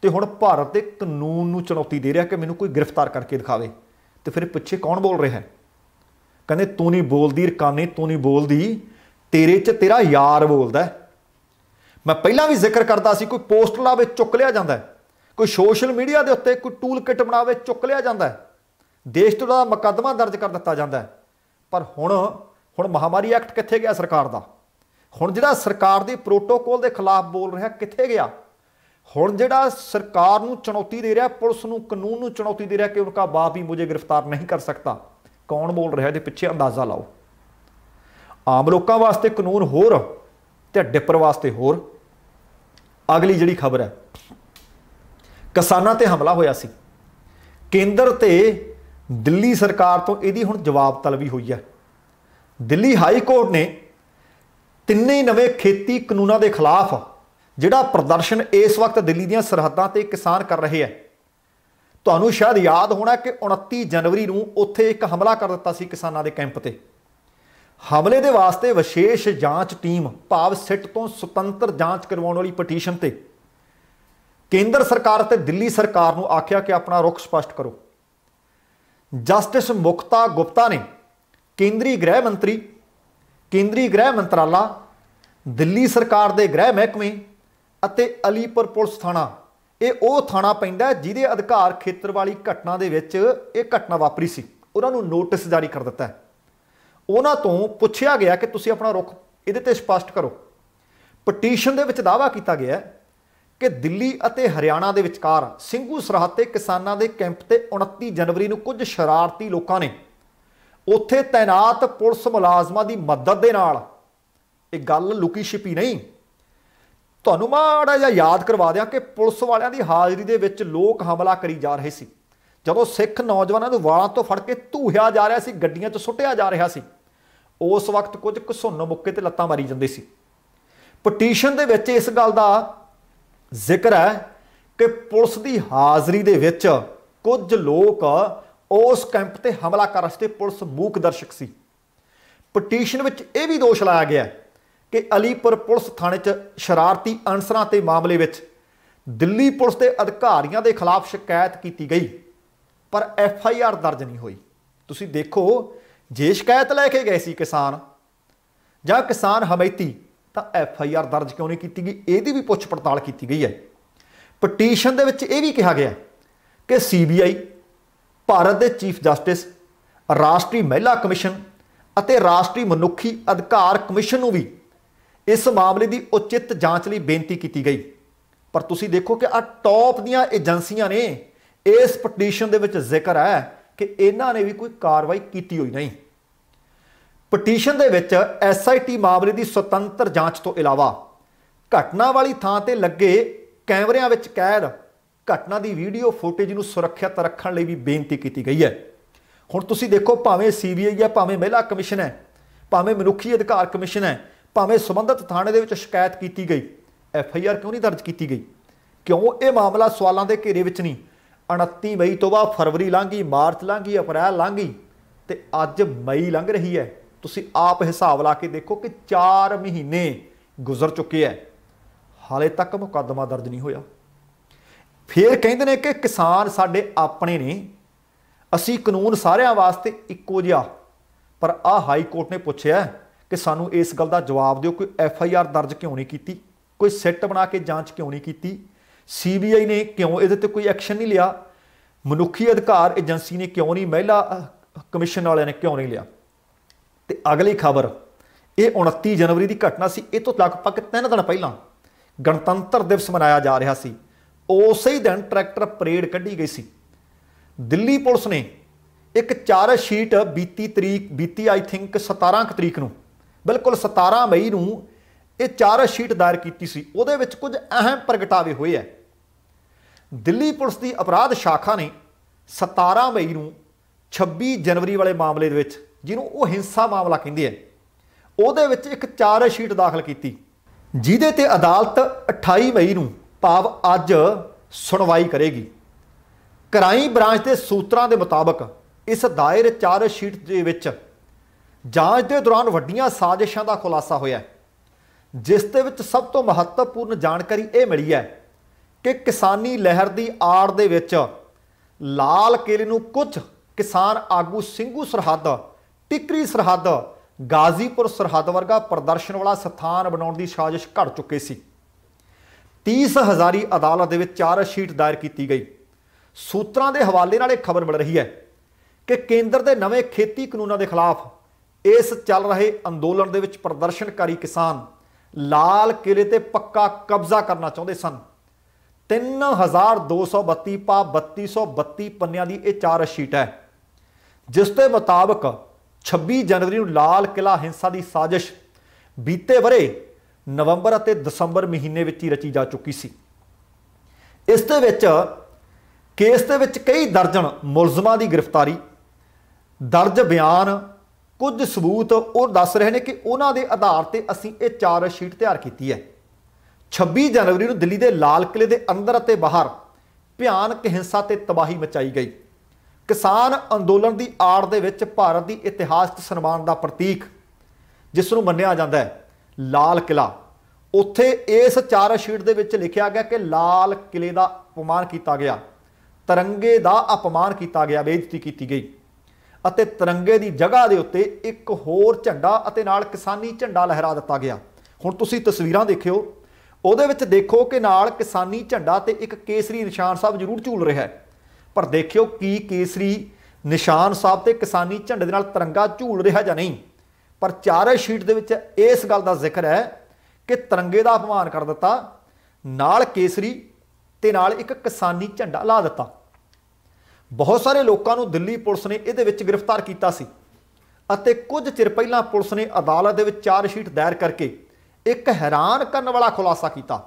ते हुण भारत के कानून नूं चुनौती दे रहा कि मैनूं कोई गिरफ्तार करके दिखावे। तो फिर पिछे कौन बोल रहा है? कहंदे तू नहीं बोलदी रकाने, तू नहीं बोलदी, तेरे च तेरा यार बोलदा है। मैं पहला भी जिक्र करता सी, कोई पोस्ट लावे चुक लिया जाता है, कोई सोशल मीडिया के उत्ते कोई टूल किट बनावे चुक लिया जाता है, देशद्रोह का मुकदमा दर्ज कर दिता जाता है। पर हुण महामारी एक्ट कित्थे गया सरकार का? हुण जिहड़ा सरकार के प्रोटोकोल के खिलाफ बोल रहा कित्थे गया? हुण जिहड़ा सरकार नूं चुनौती दे रहा, पुलिस नूं, कानून नूं चुनौती दे रहा कि उनका बाप ही मुझे गिरफ्तार नहीं कर सकता, कौन बोल रहा है? इहदे पिछे अंदाजा लाओ। आम लोगों वास्ते कानून होर ते डिपर वास्ते होर। अगली जिहड़ी खबर है, किसानां ते हमला होया सी, केंद्र ते दिल्ली सरकार तो इहदी हुण जवाब तलबी हुई है। दिल्ली हाई कोर्ट ने तिन्ने नवे खेती कानूनों के खिलाफ जिहड़ा प्रदर्शन इस वक्त दिल्ली दीयां सरहदां ते किसान कर रहे हैं, तुहानूं शायद याद होना कि 29 जनवरी नूं उत्थे एक हमला कर दिता सी किसानां दे कैंप ते। हमले दे वास्ते विशेष जांच टीम भाव सिट तो सुतंत्र जांच करवाउण वाली पटीशन ते केंद्र सरकार ते दिल्ली सरकार नूं आख्या कि अपना रुख स्पष्ट करो। जस्टिस मुक्ता गुप्ता ने केंद्रीय गृह मंत्राला, दिल्ली सरकार के गृह महकमे अते अलीपुर पुलिस थाणा ਇਹ ਉਹ ਥਾਣਾ ਪੈਂਦਾ ਜਿਹਦੇ ਅਧਿਕਾਰ ਖੇਤਰ ਵਾਲੀ ਘਟਨਾ ਦੇ ਵਿੱਚ ਇਹ ਘਟਨਾ ਵਾਪਰੀ ਸੀ। ਉਹਨਾਂ ਨੂੰ ਨੋਟਿਸ ਜਾਰੀ ਕਰ ਦਿੱਤਾ। ਉਹਨਾਂ ਤੋਂ ਪੁੱਛਿਆ ਗਿਆ ਕਿ ਤੁਸੀਂ ਆਪਣਾ ਰੁਖ ਇਹਦੇ ਤੇ ਸਪਸ਼ਟ ਕਰੋ। ਪਟੀਸ਼ਨ ਦੇ ਵਿੱਚ ਦਾਅਵਾ ਕੀਤਾ ਗਿਆ ਕਿ ਦਿੱਲੀ ਅਤੇ ਹਰਿਆਣਾ ਦੇ ਵਿਚਕਾਰ ਸਿੰਘੂ ਸਰਹੱਦ ਤੇ ਕਿਸਾਨਾਂ ਦੇ ਕੈਂਪ ਤੇ 29 ਜਨਵਰੀ ਨੂੰ ਕੁਝ ਸ਼ਰਾਰਤੀ ਲੋਕਾਂ ਨੇ ਉੱਥੇ ਤੈਨਾਤ ਪੁਲਿਸ ਮੁਲਾਜ਼ਮਾਂ ਦੀ ਮਦਦ ਦੇ ਨਾਲ, ਇਹ ਗੱਲ ਲੁਕੀ ਛਿਪੀ ਨਹੀਂ, ਤੁਹਾਨੂੰ ਮਾੜਾ ਜਿਹਾ ਯਾਦ ਕਰਵਾ ਦਿਆਂ ਕਿ ਪੁਲਿਸ ਵਾਲਿਆਂ ਦੀ ਹਾਜ਼ਰੀ ਦੇ ਵਿੱਚ ਲੋਕ ਹਮਲਾ ਕਰੀ ਜਾ ਰਹੇ ਸੀ। ਜਦੋਂ ਸਿੱਖ ਨੌਜਵਾਨਾਂ ਨੂੰ ਵਾਲਾਂ ਤੋਂ ਫੜ ਕੇ ਧੂਹਿਆ ਜਾ ਰਿਹਾ ਸੀ, ਗੱਡੀਆਂ 'ਚ ਸੁੱਟਿਆ ਜਾ ਰਿਹਾ ਸੀ, ਉਸ ਵਕਤ ਕੁਝ ਘਸੁੰਨ ਮੁੱਕੇ ਤੇ ਲੱਤਾਂ ਮਾਰੀ ਜਾਂਦੇ ਸੀ। ਪਟੀਸ਼ਨ ਦੇ ਵਿੱਚ ਇਸ ਗੱਲ ਦਾ ਜ਼ਿਕਰ ਹੈ ਕਿ ਪੁਲਿਸ ਦੀ ਹਾਜ਼ਰੀ ਦੇ ਵਿੱਚ ਕੁਝ ਲੋਕ ਉਸ ਕੈਂਪ ਤੇ ਹਮਲਾ ਕਰਨ ਵਾਸਤੇ ਪੁਲਿਸ ਮੂਕ ਦਰਸ਼ਕ ਸੀ। ਪਟੀਸ਼ਨ ਵਿੱਚ ਇਹ ਵੀ ਦੋਸ਼ ਲਾਇਆ ਗਿਆ ਕਿ ਅਲੀਪੁਰ ਪੁਲਿਸ ਥਾਣੇ 'ਚ ਸ਼ਰਾਰਤੀ ਅਨਸਰਾਂ ਤੇ ਮਾਮਲੇ ਵਿੱਚ ਦਿੱਲੀ ਪੁਲਿਸ ਦੇ ਅਧਿਕਾਰੀਆਂ ਦੇ ਖਿਲਾਫ ਸ਼ਿਕਾਇਤ ਕੀਤੀ ਗਈ, ਪਰ FIR ਦਰਜ ਨਹੀਂ ਹੋਈ। ਤੁਸੀਂ ਦੇਖੋ, ਜੇ ਸ਼ਿਕਾਇਤ ਲੈ ਕੇ ਗਏ ਸੀ ਕਿਸਾਨ ਜਾਂ ਕਿਸਾਨ ਹਮੈਤੀ, ਤਾਂ FIR ਦਰਜ ਕਿਉਂ ਨਹੀਂ ਕੀਤੀ ਗਈ? ਇਹਦੀ ਵੀ ਪੁੱਛ ਪੜਤਾਲ ਕੀਤੀ ਗਈ ਹੈ। ਪਟੀਸ਼ਨ ਦੇ ਵਿੱਚ ਇਹ ਵੀ ਕਿਹਾ ਗਿਆ ਕਿ CBI, ਭਾਰਤ ਦੇ ਚੀਫ ਜਸਟਿਸ, ਰਾਸ਼ਟਰੀ ਮਹਿਲਾ ਕਮਿਸ਼ਨ ਅਤੇ ਰਾਸ਼ਟਰੀ ਮਨੁੱਖੀ ਅਧਿਕਾਰ ਕਮਿਸ਼ਨ ਨੂੰ ਵੀ ਇਸ ਮਾਮਲੇ ਦੀ ਉਚਿਤ ਜਾਂਚ ਲਈ ਬੇਨਤੀ ਕੀਤੀ ਗਈ। ਪਰ ਤੁਸੀਂ ਦੇਖੋ ਕਿ ਆ ਟੌਪ ਦੀਆਂ ਏਜੰਸੀਆਂ ਨੇ ਇਸ ਪਟੀਸ਼ਨ ਦੇ ਵਿੱਚ ਜ਼ਿਕਰ ਹੈ ਕਿ ਇਹਨਾਂ ਨੇ ਵੀ ਕੋਈ ਕਾਰਵਾਈ ਕੀਤੀ ਹੋਈ ਨਹੀਂ। ਪਟੀਸ਼ਨ ਦੇ ਵਿੱਚ SIT ਮਾਮਲੇ ਦੀ ਸੁਤੰਤਰ ਜਾਂਚ ਤੋਂ ਇਲਾਵਾ ਘਟਨਾ ਵਾਲੀ ਥਾਂ ਤੇ ਲੱਗੇ ਕੈਮਰਿਆਂ ਵਿੱਚ ਕੈਦ ਘਟਨਾ ਦੀ ਵੀਡੀਓ ਫੁਟੇਜ ਨੂੰ ਸੁਰੱਖਿਅਤ ਰੱਖਣ ਲਈ ਵੀ ਬੇਨਤੀ ਕੀਤੀ ਗਈ ਹੈ। ਹੁਣ ਤੁਸੀਂ ਦੇਖੋ, ਭਾਵੇਂ CBI ਹੈ, ਭਾਵੇਂ ਮਹਿਲਾ ਕਮਿਸ਼ਨ ਹੈ, ਭਾਵੇਂ ਮਨੁੱਖੀ ਅਧਿਕਾਰ ਕਮਿਸ਼ਨ ਹੈ, ਭਾਵੇਂ ਸੰਬੰਧਿਤ ਥਾਣੇ ਦੇ ਵਿੱਚ ਸ਼ਿਕਾਇਤ ਕੀਤੀ ਗਈ, FIR ਕਿਉਂ ਨਹੀਂ ਦਰਜ ਕੀਤੀ ਗਈ? ਕਿਉਂ ਇਹ ਮਾਮਲਾ ਸਵਾਲਾਂ ਦੇ ਘੇਰੇ ਵਿੱਚ ਨਹੀਂ? 29 ਮਈ ਤੋਂ ਬਾਅਦ ਫਰਵਰੀ ਲੰਘ ਗਈ, ਮਾਰਚ ਲੰਘ ਗਈ, ਅਪ੍ਰੈਲ ਲੰਘ ਗਈ ਤੇ ਅੱਜ ਮਈ ਲੰਘ ਰਹੀ ਹੈ। ਤੁਸੀਂ ਆਪ ਹਿਸਾਬ ਲਾ ਕੇ ਦੇਖੋ ਕਿ 4 ਮਹੀਨੇ ਗੁਜ਼ਰ ਚੁੱਕੇ ਹੈ, ਹਾਲੇ ਤੱਕ ਮੁਕੱਦਮਾ ਦਰਜ ਨਹੀਂ ਹੋਇਆ। ਫਿਰ ਕਹਿੰਦੇ ਨੇ ਕਿ ਕਿਸਾਨ ਸਾਡੇ ਆਪਣੇ ਨੇ, ਅਸੀਂ ਕਾਨੂੰਨ ਸਾਰਿਆਂ ਵਾਸਤੇ ਇੱਕੋ ਜਿਹਾ। ਪਰ ਆਹ ਹਾਈ ਕੋਰਟ ਨੇ ਪੁੱਛਿਆ ਕਿ ਸਾਨੂੰ ਇਸ ਗੱਲ ਦਾ ਜਵਾਬ ਦਿਓ, ਕੋਈ FIR ਦਰਜ ਕਿਉਂ ਨਹੀਂ ਕੀਤੀ? ਕੋਈ ਸਿੱਟ ਬਣਾ ਕੇ ਜਾਂਚ ਕਿਉਂ ਨਹੀਂ ਕੀਤੀ? CBI ਨੇ ਕਿਉਂ ਇਹਦੇ ਤੇ ਕੋਈ ਐਕਸ਼ਨ ਨਹੀਂ ਲਿਆ? ਮਨੁੱਖੀ ਅਧਿਕਾਰ ਏਜੰਸੀ ਨੇ ਕਿਉਂ ਨਹੀਂ? ਮਹਿਲਾ ਕਮਿਸ਼ਨ ਵਾਲਿਆਂ ਨੇ ਕਿਉਂ ਨਹੀਂ ਲਿਆ? ਤੇ ਅਗਲੀ ਖਬਰ, ਇਹ 29 ਜਨਵਰੀ ਦੀ ਘਟਨਾ ਸੀ। ਇਹ ਤੋਂ ਲਗਭਗ 3 ਦਿਨ ਪਹਿਲਾਂ ਗਣਤੰਤਰ ਦਿਵਸ ਮਨਾਇਆ ਜਾ ਰਿਹਾ ਸੀ। ਉਸੇ ਹੀ ਦਿਨ ਟਰੈਕਟਰ ਪਰੇਡ ਕੱਢੀ ਗਈ ਸੀ। ਦਿੱਲੀ ਪੁਲਿਸ ਨੇ ਇੱਕ ਚਾਰਜ ਸ਼ੀਟ ਬੀਤੀ ਆਈ ਥਿੰਕ 17 ਤਰੀਕ ਨੂੰ, ਬਿਲਕੁਲ 17 ਮਈ ਨੂੰ ਇਹ ਚਾਰਜ ਸ਼ੀਟ ਦਾਇਰ ਕੀਤੀ ਸੀ। ਉਹਦੇ ਵਿੱਚ ਕੁਝ ਅਹਿਮ ਪ੍ਰਗਟਾਵੇ ਹੋਏ ਹੈ। ਦਿੱਲੀ ਪੁਲਿਸ ਦੀ ਅਪਰਾਧ ਸ਼ਾਖਾ ਨੇ 17 ਮਈ ਨੂੰ 26 ਜਨਵਰੀ ਵਾਲੇ ਮਾਮਲੇ ਦੇ ਵਿੱਚ, ਜਿਹਨੂੰ ਉਹ ਹਿੰਸਾ ਮਾਮਲਾ ਕਹਿੰਦੇ ਆ, ਉਹਦੇ ਵਿੱਚ ਇੱਕ ਚਾਰਜ ਸ਼ੀਟ ਦਾਖਲ ਕੀਤੀ, ਜਿਹਦੇ ਤੇ ਅਦਾਲਤ 28 ਮਈ ਨੂੰ ਭਾਵ ਅੱਜ ਸੁਣਵਾਈ ਕਰੇਗੀ। ਕ੍ਰਾਈਮ ਬ੍ਰਾਂਚ ਦੇ ਸੂਤਰਾਂ ਦੇ ਮੁਤਾਬਕ ਇਸ ਦਾਇਰ ਚਾਰਜ ਸ਼ੀਟ ਦੇ ਵਿੱਚ ਜਾਂਚ ਦੇ ਦੌਰਾਨ ਵੱਡੀਆਂ ਸਾਜ਼ਿਸ਼ਾਂ ਦਾ ਖੁਲਾਸਾ ਹੋਇਆ, ਜਿਸ ਦੇ ਵਿੱਚ ਸਭ ਤੋਂ ਮਹੱਤਵਪੂਰਨ ਜਾਣਕਾਰੀ ਇਹ ਮਿਲੀ ਹੈ ਕਿ ਕਿਸਾਨੀ ਲਹਿਰ ਦੀ ਆੜ ਦੇ ਵਿੱਚ ਲਾਲ ਕਿਲ੍ਹੇ ਨੂੰ ਕੁਝ ਕਿਸਾਨ ਆਗੂ ਸਿੰਘੂ ਸਰਹੱਦ, ਟਿਕਰੀ ਸਰਹੱਦ, ਗਾਜ਼ੀਪੁਰ ਸਰਹੱਦ ਵਰਗਾ ਪ੍ਰਦਰਸ਼ਨ ਵਾਲਾ ਸਥਾਨ ਬਣਾਉਣ ਦੀ ਸਾਜ਼ਿਸ਼ ਘੜ ਚੁੱਕੇ ਸੀ। 30 ਹਜ਼ਾਰੀ ਅਦਾਲਤ ਦੇ ਵਿੱਚ ਚਾਰਜ ਸ਼ੀਟ ਦਾਇਰ ਕੀਤੀ ਗਈ। ਸੂਤਰਾਂ ਦੇ ਹਵਾਲੇ ਨਾਲ ਇਹ ਖਬਰ ਮਿਲ ਰਹੀ ਹੈ ਕਿ ਕੇਂਦਰ ਦੇ ਨਵੇਂ ਖੇਤੀ ਕਾਨੂੰਨਾਂ ਦੇ ਖਿਲਾਫ ਇਸ ਚੱਲ ਰਹੇ ਅੰਦੋਲਨ ਦੇ ਵਿੱਚ ਪ੍ਰਦਰਸ਼ਨਕਾਰੀ ਕਿਸਾਨ ਲਾਲ ਕਿਲ੍ਹੇ ਤੇ ਪੱਕਾ ਕਬਜ਼ਾ ਕਰਨਾ ਚਾਹੁੰਦੇ ਸਨ। 3232 ਪਾ 3232 ਪੰਨਿਆਂ ਦੀ ਇਹ ਚਾਰਜ ਸ਼ੀਟ ਹੈ, ਜਿਸ ਦੇ ਮੁਤਾਬਕ 26 ਜਨਵਰੀ ਨੂੰ ਲਾਲ ਕਿਲ੍ਹਾ ਹਿੰਸਾ ਦੀ ਸਾਜ਼ਿਸ਼ ਬੀਤੇ ਵਰੇ ਨਵੰਬਰ ਅਤੇ ਦਸੰਬਰ ਮਹੀਨੇ ਵਿੱਚ ਹੀ ਰਚੀ ਜਾ ਚੁੱਕੀ ਸੀ। ਇਸ ਦੇ ਵਿੱਚ ਕੇਸ ਦੇ ਵਿੱਚ ਕਈ ਦਰਜਨ ਮੁਲਜ਼ਮਾਂ ਦੀ ਗ੍ਰਿਫਤਾਰੀ, ਦਰਜ ਬਿਆਨ, ਕੁਝ ਸਬੂਤ ਉਹ ਦੱਸ ਰਹੇ ਨੇ ਕਿ ਉਹਨਾਂ ਦੇ ਆਧਾਰ ਤੇ ਅਸੀਂ ਇਹ ਚਾਰਜ ਸ਼ੀਟ ਤਿਆਰ ਕੀਤੀ ਹੈ। 26 ਜਨਵਰੀ ਨੂੰ ਦਿੱਲੀ ਦੇ ਲਾਲ ਕਿਲ੍ਹੇ ਦੇ ਅੰਦਰ ਅਤੇ ਬਾਹਰ ਭਿਆਨਕ ਹਿੰਸਾ ਤੇ ਤਬਾਹੀ ਮਚਾਈ ਗਈ। ਕਿਸਾਨ ਅੰਦੋਲਨ ਦੀ ਆੜ ਦੇ ਵਿੱਚ ਭਾਰਤ ਦੀ ਇਤਿਹਾਸਕ ਸਨਮਾਨ ਦਾ ਪ੍ਰਤੀਕ, ਜਿਸ ਨੂੰ ਮੰਨਿਆ ਜਾਂਦਾ ਹੈ ਲਾਲ ਕਿਲ੍ਹਾ, ਉੱਥੇ ਇਸ ਚਾਰਜ ਸ਼ੀਟ ਦੇ ਵਿੱਚ ਲਿਖਿਆ ਗਿਆ ਕਿ ਲਾਲ ਕਿਲ੍ਹੇ ਦਾ ਅਪਮਾਨ ਕੀਤਾ ਗਿਆ, ਤਿਰੰਗੇ ਦਾ ਅਪਮਾਨ ਕੀਤਾ ਗਿਆ, ਬੇਇੱਜ਼ਤੀ ਕੀਤੀ ਗਈ ਅਤੇ ਤਿਰੰਗੇ ਦੀ ਜਗ੍ਹਾ ਦੇ ਉੱਤੇ ਇੱਕ ਹੋਰ ਝੰਡਾ ਅਤੇ ਨਾਲ ਕਿਸਾਨੀ ਝੰਡਾ ਲਹਿਰਾ ਦਿੱਤਾ ਗਿਆ। ਹੁਣ ਤੁਸੀਂ ਤਸਵੀਰਾਂ ਦੇਖਿਓ, ਉਹਦੇ ਵਿੱਚ ਦੇਖੋ ਕਿ ਨਾਲ ਕਿਸਾਨੀ ਝੰਡਾ ਤੇ ਇੱਕ ਕੇਸਰੀ ਨਿਸ਼ਾਨ ਸਾਹਿਬ ਜ਼ਰੂਰ ਝੂਲ ਰਿਹਾ ਹੈ, ਪਰ ਦੇਖਿਓ ਕੀ ਕੇਸਰੀ ਨਿਸ਼ਾਨ ਸਾਹਿਬ ਤੇ ਕਿਸਾਨੀ ਝੰਡੇ ਦੇ ਨਾਲ ਤਿਰੰਗਾ ਝੂਲ ਰਿਹਾ ਜਾਂ ਨਹੀਂ। ਪਰ ਚਾਰਜ ਸ਼ੀਟ ਦੇ ਵਿੱਚ ਇਸ ਗੱਲ ਦਾ ਜ਼ਿਕਰ ਹੈ ਕਿ ਤਿਰੰਗੇ ਦਾ ਅਪਮਾਨ ਕਰ ਦਿੱਤਾ, ਨਾਲ ਕੇਸਰੀ ਤੇ ਨਾਲ ਇੱਕ ਕਿਸਾਨੀ ਝੰਡਾ ਲਾ ਦਿੱਤਾ। ਬਹੁਤ ਸਾਰੇ ਲੋਕਾਂ ਨੂੰ ਦਿੱਲੀ ਪੁਲਿਸ ਨੇ ਇਹਦੇ ਵਿੱਚ ਗ੍ਰਿਫਤਾਰ ਕੀਤਾ ਸੀ ਅਤੇ ਕੁਝ ਚਿਰ ਪਹਿਲਾਂ ਪੁਲਿਸ ਨੇ ਅਦਾਲਤ ਦੇ ਵਿੱਚ ਚਾਰਜ ਸ਼ੀਟ ਦਾਇਰ ਕਰਕੇ ਇੱਕ ਹੈਰਾਨ ਕਰਨ ਵਾਲਾ ਖੁਲਾਸਾ ਕੀਤਾ।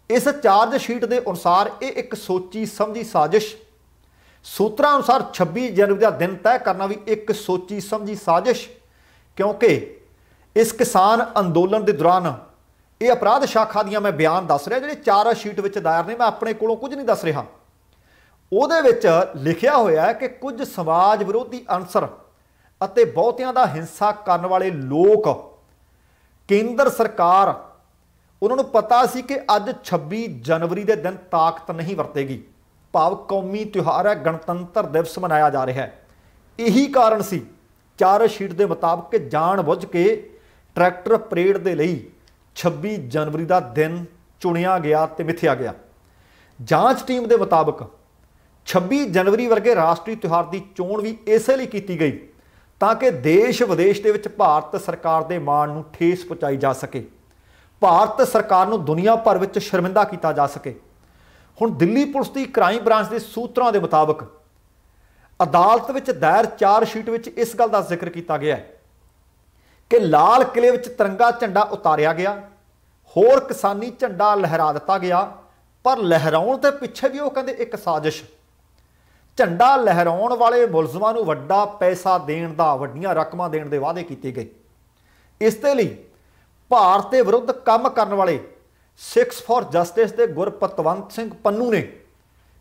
ਇਸ ਚਾਰਜ ਸ਼ੀਟ ਦੇ ਅਨੁਸਾਰ ਇਹ ਇੱਕ ਸੋਚੀ ਸਮਝੀ ਸਾਜ਼ਿਸ਼, ਸੂਤਰਾਂ ਅਨੁਸਾਰ 26 ਜਨਵਰੀ ਦਾ ਦਿਨ ਤੈਅ ਕਰਨਾ ਵੀ ਇੱਕ ਸੋਚੀ ਸਮਝੀ ਸਾਜ਼ਿਸ਼, ਕਿਉਂਕਿ ਇਸ ਕਿਸਾਨ ਅੰਦੋਲਨ ਦੇ ਦੌਰਾਨ ਇਹ ਅਪਰਾਧ ਸ਼ਾਖਾ ਦੀਆਂ ਮੈਂ ਬਿਆਨ ਦੱਸ ਰਿਹਾ ਜਿਹੜੇ ਚਾਰਜ ਸ਼ੀਟ ਵਿੱਚ ਦਾਇਰ ਨੇ, ਮੈਂ ਆਪਣੇ ਕੋਲੋਂ ਕੁਝ ਨਹੀਂ ਦੱਸ ਰਿਹਾ। ਉਹਦੇ ਵਿੱਚ ਲਿਖਿਆ ਹੋਇਆ ਹੈ ਕਿ ਕੁਝ ਸਮਾਜ ਵਿਰੋਧੀ ਅਨਸਰ ਅਤੇ ਬਹੁਤਿਆਂ ਦਾ ਹਿੰਸਾ ਕਰਨ ਵਾਲੇ ਲੋਕ, ਕੇਂਦਰ ਸਰਕਾਰ ਉਹਨਾਂ ਨੂੰ ਪਤਾ ਸੀ ਕਿ ਅੱਜ 26 ਜਨਵਰੀ ਦੇ ਦਿਨ ਤਾਕਤ ਨਹੀਂ ਵਰਤੇਗੀ, ਭਾਵ ਕੌਮੀ ਤਿਉਹਾਰ ਹੈ, ਗਣਤੰਤਰ ਦਿਵਸ ਮਨਾਇਆ ਜਾ ਰਿਹਾ ਹੈ। ਇਹੀ ਕਾਰਨ ਸੀ ਚਾਰਜ ਸ਼ੀਟ ਦੇ ਮੁਤਾਬਕ ਕਿ ਜਾਣ ਬੁੱਝ ਕੇ ਟਰੈਕਟਰ ਪਰੇਡ ਦੇ ਲਈ 26 ਜਨਵਰੀ ਦਾ ਦਿਨ ਚੁਣਿਆ ਗਿਆ ਤੇ ਮਿਥਿਆ ਗਿਆ। ਜਾਂਚ ਟੀਮ ਦੇ ਮੁਤਾਬਕ 26 ਜਨਵਰੀ ਵਰਗੇ ਰਾਸ਼ਟਰੀ ਤਿਉਹਾਰ ਦੀ ਚੋਣ ਵੀ ਇਸੇ ਲਈ ਕੀਤੀ ਗਈ ਤਾਂ ਕਿ ਦੇਸ਼ ਵਿਦੇਸ਼ ਦੇ ਵਿੱਚ ਭਾਰਤ ਸਰਕਾਰ ਦੇ ਮਾਣ ਨੂੰ ਠੇਸ ਪਹੁੰਚਾਈ ਜਾ ਸਕੇ, ਭਾਰਤ ਸਰਕਾਰ ਨੂੰ ਦੁਨੀਆ ਭਰ ਵਿੱਚ ਸ਼ਰਮਿੰਦਾ ਕੀਤਾ ਜਾ ਸਕੇ। ਹੁਣ ਦਿੱਲੀ ਪੁਲਿਸ ਦੀ ਕ੍ਰਾਈਮ ਬ੍ਰਾਂਚ ਦੇ ਸੂਤਰਾਂ ਦੇ ਮੁਤਾਬਕ ਅਦਾਲਤ ਵਿੱਚ ਦਾਇਰ ਚਾਰਜ ਸ਼ੀਟ ਵਿੱਚ ਇਸ ਗੱਲ ਦਾ ਜ਼ਿਕਰ ਕੀਤਾ ਗਿਆ ਹੈ ਕਿ ਲਾਲ ਕਿਲੇ ਵਿੱਚ ਤਿਰੰਗਾ ਝੰਡਾ ਉਤਾਰਿਆ ਗਿਆ, ਹੋਰ ਕਿਸਾਨੀ ਝੰਡਾ ਲਹਿਰਾ ਦਿੱਤਾ ਗਿਆ, ਪਰ ਲਹਿਰਾਉਣ ਦੇ ਪਿੱਛੇ ਵੀ ਉਹ ਕਹਿੰਦੇ ਇੱਕ ਸਾਜ਼ਿਸ਼, ਝੰਡਾ ਲਹਿਰਾਉਣ ਵਾਲੇ ਮੁਲਜ਼ਮਾਂ ਨੂੰ ਵੱਡਾ ਪੈਸਾ ਦੇਣ ਦਾ, ਵੱਡੀਆਂ ਰਕਮਾਂ ਦੇਣ ਦੇ ਵਾਅਦੇ ਕੀਤੇ ਗਏ। ਇਸ ਦੇ ਲਈ ਭਾਰਤ ਦੇ ਵਿਰੁੱਧ ਕੰਮ ਕਰਨ ਵਾਲੇ ਸਿੱਖਸ ਫॉर ਜਸਟਿਸ ਦੇ ਗੁਰਪਤਵੰਤ ਸਿੰਘ ਪੰਨੂ ਨੇ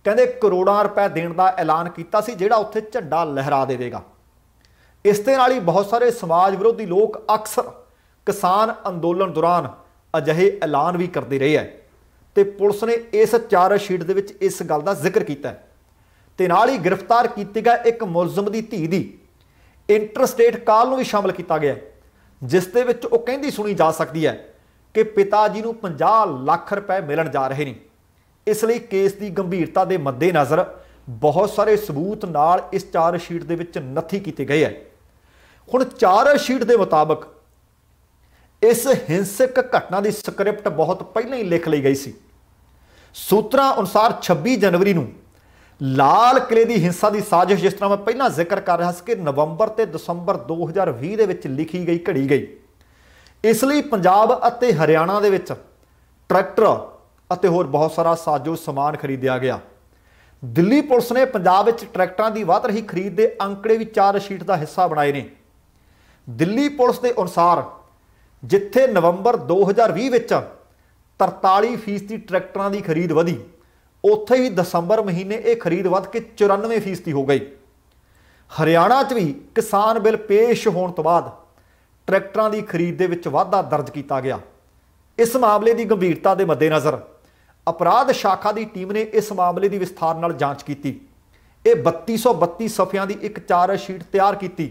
ਕਹਿੰਦੇ ਕਰੋੜਾਂ ਰੁਪਏ ਦੇਣ ਦਾ ਐਲਾਨ ਕੀਤਾ ਸੀ, ਜਿਹੜਾ ਉੱਥੇ ਝੰਡਾ ਲਹਿਰਾ ਦੇਵੇਗਾ। ਇਸ ਦੇ ਨਾਲ ਹੀ ਬਹੁਤ ਸਾਰੇ ਸਮਾਜ ਵਿਰੋਧੀ ਲੋਕ ਅਕਸਰ ਕਿਸਾਨ ਅੰਦੋਲਨ ਦੌਰਾਨ ਅਜਿਹੇ ਐਲਾਨ ਵੀ ਕਰਦੇ ਰਹੇ ਹੈ ਤੇ ਪੁਲਿਸ ਨੇ ਇਸ ਚਾਰਜ ਸ਼ੀਟ ਦੇ ਵਿੱਚ ਇਸ ਗੱਲ ਦਾ ਜ਼ਿਕਰ ਕੀਤਾ ਤੇ ਨਾਲ ਹੀ ਗ੍ਰਿਫਤਾਰ ਕੀਤੀ ਗਈ ਇੱਕ ਮੁਲਜ਼ਮ ਦੀ ਧੀ ਦੀ ਇੰਟਰਸਟੇਟ ਕਾਲ ਨੂੰ ਵੀ ਸ਼ਾਮਲ ਕੀਤਾ ਗਿਆ, ਜਿਸ ਦੇ ਵਿੱਚ ਉਹ ਕਹਿੰਦੀ ਸੁਣੀ ਜਾ ਸਕਦੀ ਹੈ ਕਿ ਪਿਤਾ ਜੀ ਨੂੰ 50 ਲੱਖ ਰੁਪਏ ਮਿਲਣ ਜਾ ਰਹੇ ਨੇ। ਇਸ ਲਈ ਕੇਸ ਦੀ ਗੰਭੀਰਤਾ ਦੇ ਮੱਦੇਨਜ਼ਰ ਬਹੁਤ ਸਾਰੇ ਸਬੂਤ ਨਾਲ ਇਸ ਚਾਰਜ ਸ਼ੀਟ ਦੇ ਵਿੱਚ ਨੱਥੀ ਕੀਤੇ ਗਏ ਹੈ। ਹੁਣ ਚਾਰਜ ਸ਼ੀਟ ਦੇ ਮੁਤਾਬਕ ਇਸ ਹਿੰਸਕ ਘਟਨਾ ਦੀ ਸਕ੍ਰਿਪਟ ਬਹੁਤ ਪਹਿਲਾਂ ਹੀ ਲਿਖ ਲਈ ਗਈ ਸੀ। ਸੂਤਰਾਂ ਅਨੁਸਾਰ 26 ਜਨਵਰੀ ਨੂੰ ਲਾਲ ਕਿਲੇ ਦੀ ਹਿੰਸਾ ਦੀ ਸਾਜ਼ਿਸ਼, ਜਿਸ ਤਰ੍ਹਾਂ ਮੈਂ ਪਹਿਲਾਂ ਜ਼ਿਕਰ ਕਰ ਰਿਹਾ ਸੀ ਕਿ ਨਵੰਬਰ ਤੇ ਦਸੰਬਰ 2020 ਦੇ ਵਿੱਚ ਲਿਖੀ ਗਈ, ਘੜੀ ਗਈ। ਇਸ ਲਈ ਪੰਜਾਬ ਅਤੇ ਹਰਿਆਣਾ ਦੇ ਵਿੱਚ ਟਰੈਕਟਰ ਅਤੇ ਹੋਰ ਬਹੁਤ ਸਾਰਾ ਸਾਜੋ ਸਮਾਨ ਖਰੀਦਿਆ ਗਿਆ। ਦਿੱਲੀ ਪੁਲਿਸ ਨੇ ਪੰਜਾਬ ਵਿੱਚ ਟਰੈਕਟਰਾਂ ਦੀ ਵੱਧ ਰਹੀ ਖਰੀਦ ਦੇ ਅੰਕੜੇ ਵੀ ਚਾਰਜ ਸ਼ੀਟ ਦਾ ਹਿੱਸਾ ਬਣਾਏ ਨੇ। ਦਿੱਲੀ ਪੁਲਿਸ ਦੇ ਅਨੁਸਾਰ ਜਿੱਥੇ ਨਵੰਬਰ 2020 ਵਿੱਚ 43% ਟਰੈਕਟਰਾਂ ਦੀ ਖਰੀਦ ਵਧੀ, ਉੱਥੇ ਹੀ ਦਸੰਬਰ ਮਹੀਨੇ ਇਹ ਖਰੀਦ ਵੱਧ ਕੇ 94% ਹੋ ਗਈ। ਹਰਿਆਣਾ 'ਚ ਵੀ ਕਿਸਾਨ ਬਿੱਲ ਪੇਸ਼ ਹੋਣ ਤੋਂ ਬਾਅਦ ਟਰੈਕਟਰਾਂ ਦੀ ਖਰੀਦ ਦੇ ਵਿੱਚ ਵਾਧਾ ਦਰਜ ਕੀਤਾ ਗਿਆ। ਇਸ ਮਾਮਲੇ ਦੀ ਗੰਭੀਰਤਾ ਦੇ ਮੱਦੇਨਜ਼ਰ ਅਪਰਾਧ ਸ਼ਾਖਾ ਦੀ ਟੀਮ ਨੇ ਇਸ ਮਾਮਲੇ ਦੀ ਵਿਸਥਾਰ ਨਾਲ ਜਾਂਚ ਕੀਤੀ। ਇਹ 3232 ਸਫ਼ਿਆਂ ਦੀ ਇੱਕ ਚਾਰਜ ਸ਼ੀਟ ਤਿਆਰ ਕੀਤੀ।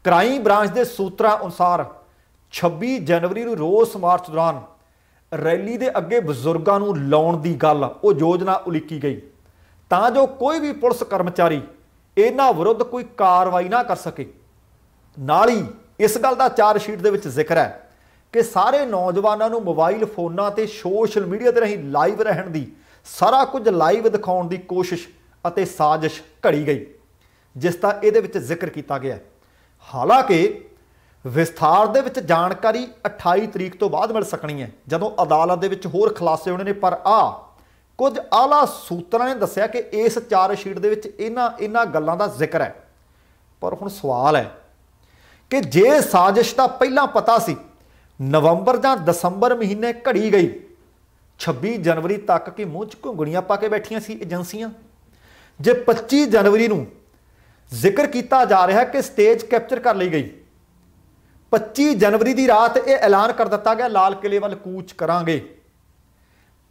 ਕ੍ਰਾਈਮ ਬ੍ਰਾਂਚ ਦੇ ਸੂਤਰਾਂ ਅਨੁਸਾਰ 26 ਜਨਵਰੀ ਨੂੰ ਰੋਸ ਮਾਰਚ ਦੌਰਾਨ ਰੈਲੀ ਦੇ ਅੱਗੇ ਬਜ਼ੁਰਗਾਂ ਨੂੰ ਲਾਉਣ ਦੀ ਗੱਲ, ਉਹ ਯੋਜਨਾ ਉਲੀਕੀ ਗਈ ਤਾਂ ਜੋ ਕੋਈ ਵੀ ਪੁਲਿਸ ਕਰਮਚਾਰੀ ਇਹਨਾਂ ਵਿਰੁੱਧ ਕੋਈ ਕਾਰਵਾਈ ਨਾ ਕਰ ਸਕੇ। ਨਾਲ ਹੀ ਇਸ ਗੱਲ ਦਾ ਚਾਰਜ ਸ਼ੀਟ ਦੇ ਵਿੱਚ ਜ਼ਿਕਰ ਹੈ ਕਿ ਸਾਰੇ ਨੌਜਵਾਨਾਂ ਨੂੰ ਮੋਬਾਈਲ ਫੋਨਾਂ ਤੇ ਸੋਸ਼ਲ ਮੀਡੀਆ ਦੇ ਰਾਹੀਂ ਲਾਈਵ ਰਹਿਣ ਦੀ, ਸਾਰਾ ਕੁਝ ਲਾਈਵ ਦਿਖਾਉਣ ਦੀ ਕੋਸ਼ਿਸ਼ ਅਤੇ ਸਾਜ਼ਿਸ਼ ਘੜੀ ਗਈ, ਜਿਸ ਦਾ ਇਹਦੇ ਵਿੱਚ ਜ਼ਿਕਰ ਕੀਤਾ ਗਿਆ। ਹਾਲਾਂਕਿ ਵਿਸਥਾਰ ਦੇ ਵਿੱਚ ਜਾਣਕਾਰੀ 28 ਤਰੀਕ ਤੋਂ ਬਾਅਦ ਮਿਲ ਸਕਣੀ ਹੈ, ਜਦੋਂ ਅਦਾਲਤ ਦੇ ਵਿੱਚ ਹੋਰ ਖੁਲਾਸੇ ਹੋਣੇ ਨੇ। ਪਰ ਕੁਝ ਆਲਾ ਸੂਤਰਾਂ ਨੇ ਦੱਸਿਆ ਕਿ ਇਸ ਚਾਰਜ ਸ਼ੀਟ ਦੇ ਵਿੱਚ ਇਹਨਾਂ ਗੱਲਾਂ ਦਾ ਜ਼ਿਕਰ ਹੈ। ਪਰ ਹੁਣ ਸਵਾਲ ਹੈ ਕਿ ਜੇ ਸਾਜ਼ਿਸ਼ ਦਾ ਪਹਿਲਾਂ ਪਤਾ ਸੀ, ਨਵੰਬਰ ਜਾਂ ਦਸੰਬਰ ਮਹੀਨੇ ਘੜੀ ਗਈ, 26 ਜਨਵਰੀ ਤੱਕ ਕਿ ਮੂੰਹ 'ਚ ਘੁੰਗਣੀਆਂ ਪਾ ਕੇ ਬੈਠੀਆਂ ਸੀ ਏਜੰਸੀਆਂ। ਜੇ 25 ਜਨਵਰੀ ਨੂੰ ਜ਼ਿਕਰ ਕੀਤਾ ਜਾ ਰਿਹਾ ਕਿ ਸਟੇਜ ਕੈਪਚਰ ਕਰ ਲਈ ਗਈ, 25 ਜਨਵਰੀ ਦੀ ਰਾਤ ਇਹ ਐਲਾਨ ਕਰ ਦਿੱਤਾ ਗਿਆ ਲਾਲ ਕਿਲੇ ਵੱਲ ਕੂਚ ਕਰਾਂਗੇ।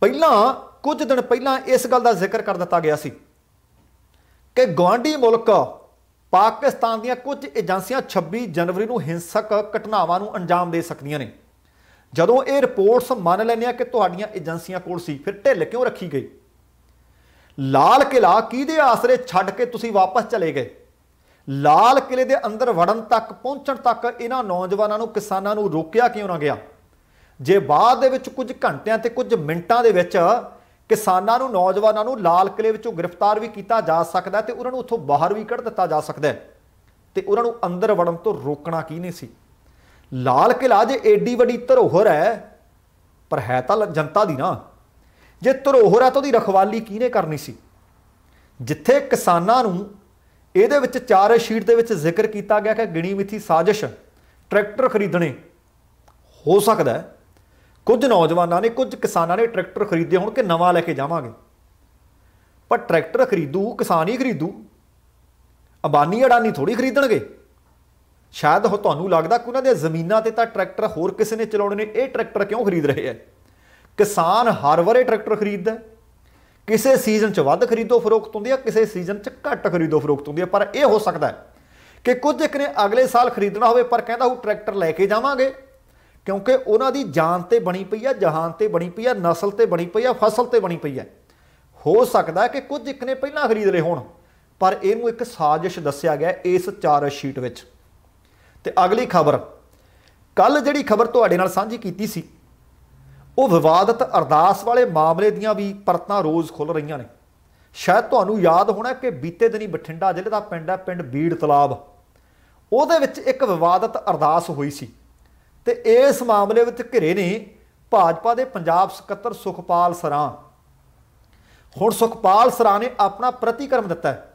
ਪਹਿਲਾਂ ਕੁਝ ਦਿਨ ਪਹਿਲਾਂ ਇਸ ਗੱਲ ਦਾ ਜ਼ਿਕਰ ਕਰ ਦਿੱਤਾ ਗਿਆ ਸੀ ਕਿ ਗੁਆਂਢੀ ਮੁਲਕ ਪਾਕਿਸਤਾਨ ਦੀਆਂ ਕੁਝ ਏਜੰਸੀਆਂ 26 ਜਨਵਰੀ ਨੂੰ ਹਿੰਸਕ ਘਟਨਾਵਾਂ ਨੂੰ ਅੰਜਾਮ ਦੇ ਸਕਦੀਆਂ ਨੇ, ਜਦੋਂ ਇਹ ਰਿਪੋਰਟਸ ਮੰਨ ਲੈਂਦੇ ਆ कि ਤੁਹਾਡੀਆਂ ਏਜੰਸੀਆਂ ਕੋਲ ਸੀ, ਫਿਰ ਢਿੱਲ ਕਿਉਂ ਰੱਖੀ गई? लाल किला किहदे आसरे छड्ड के तुसीं वापस चले गए? लाल किले के अंदर वड़न तक पहुंचण तक इन्हां नौजवानों नूं, किसानां नूं रोकिया क्यों ना गया? जे बाद दे विच कुछ घंटियां ते कुछ मिंटां दे विच किसानां नूं, नौजवानों नूं लाल किले विचों गिरफ्तार भी किया जा सकदा ते उन्हां नूं उत्थों बाहर भी कढ दित्ता जा सकदा है ते उन्हां नूं अंदर वड़न तो रोकना किहने सी? लाल किला जे एडी वड्डी धरोहर है, पर है तां जनता दी ना, जे धरोहर है तो उसकी रखवाली किहने करनी सी? जिथे किसानां नूं इहदे विच चार्जशीट दे विच जिक्र किया गया कि गिणी मिथी साजिश ट्रैक्टर खरीदने, हो सकता है कुछ नौजवानों ने, कुछ किसानों ने ट्रैक्टर खरीदे होण कि नवां लैके जावांगे, पर ट्रैक्टर खरीदू किसान ही खरीदू, अंबानी अडानी थोड़ी खरीदणगे। शायद तुहानूं लगदा कि उन्हां दे ज़मीनां ते तां ट्रैक्टर होर किसी ने चलाउणे ने, इह ट्रैक्टर क्यों खरीद रहे हैं? किसान हर वारे ट्रैक्टर खरीददा, किसी सीजन च वध खरीदो फरोख्त होंदी है, किसी सीजन च घट खरीदो फरोख्त होंदी है। पर यह हो सकता है कि कुछ एक ने अगले साल खरीदना हो, पर कहता हो ट्रैक्टर लैके जावांगे, क्योंकि उन्हां दी जान ते बनी पई है, जहान ते बनी पई है, नस्ल ते बनी पई है, फसल ते बनी पई है। हो सकता है कि कुछ एक ने पहलां खरीद लए होण, पर इहनूं एक साजिश दस्सिया गया इस चार्जशीट विच। ते अगली खबर, कल जिहड़ी खबर तुहाडे नाल साझी कीती सी, वो विवादित अरदास वाले मामले दियां भी परतां रोज़ खुल रही ने। शायद तुहानूं याद होना कि बीते दिनी बठिंडा जिले का पिंड है, पिंड बीड़ तलाब, उहदे विच एक विवादित अरदास हुई सी ते इस मामले विच घिरे ने भाजपा के पंजाब सकत्तर सुखपाल सरां। हुण सुखपाल सरां ने अपना प्रतिक्रम दिता है।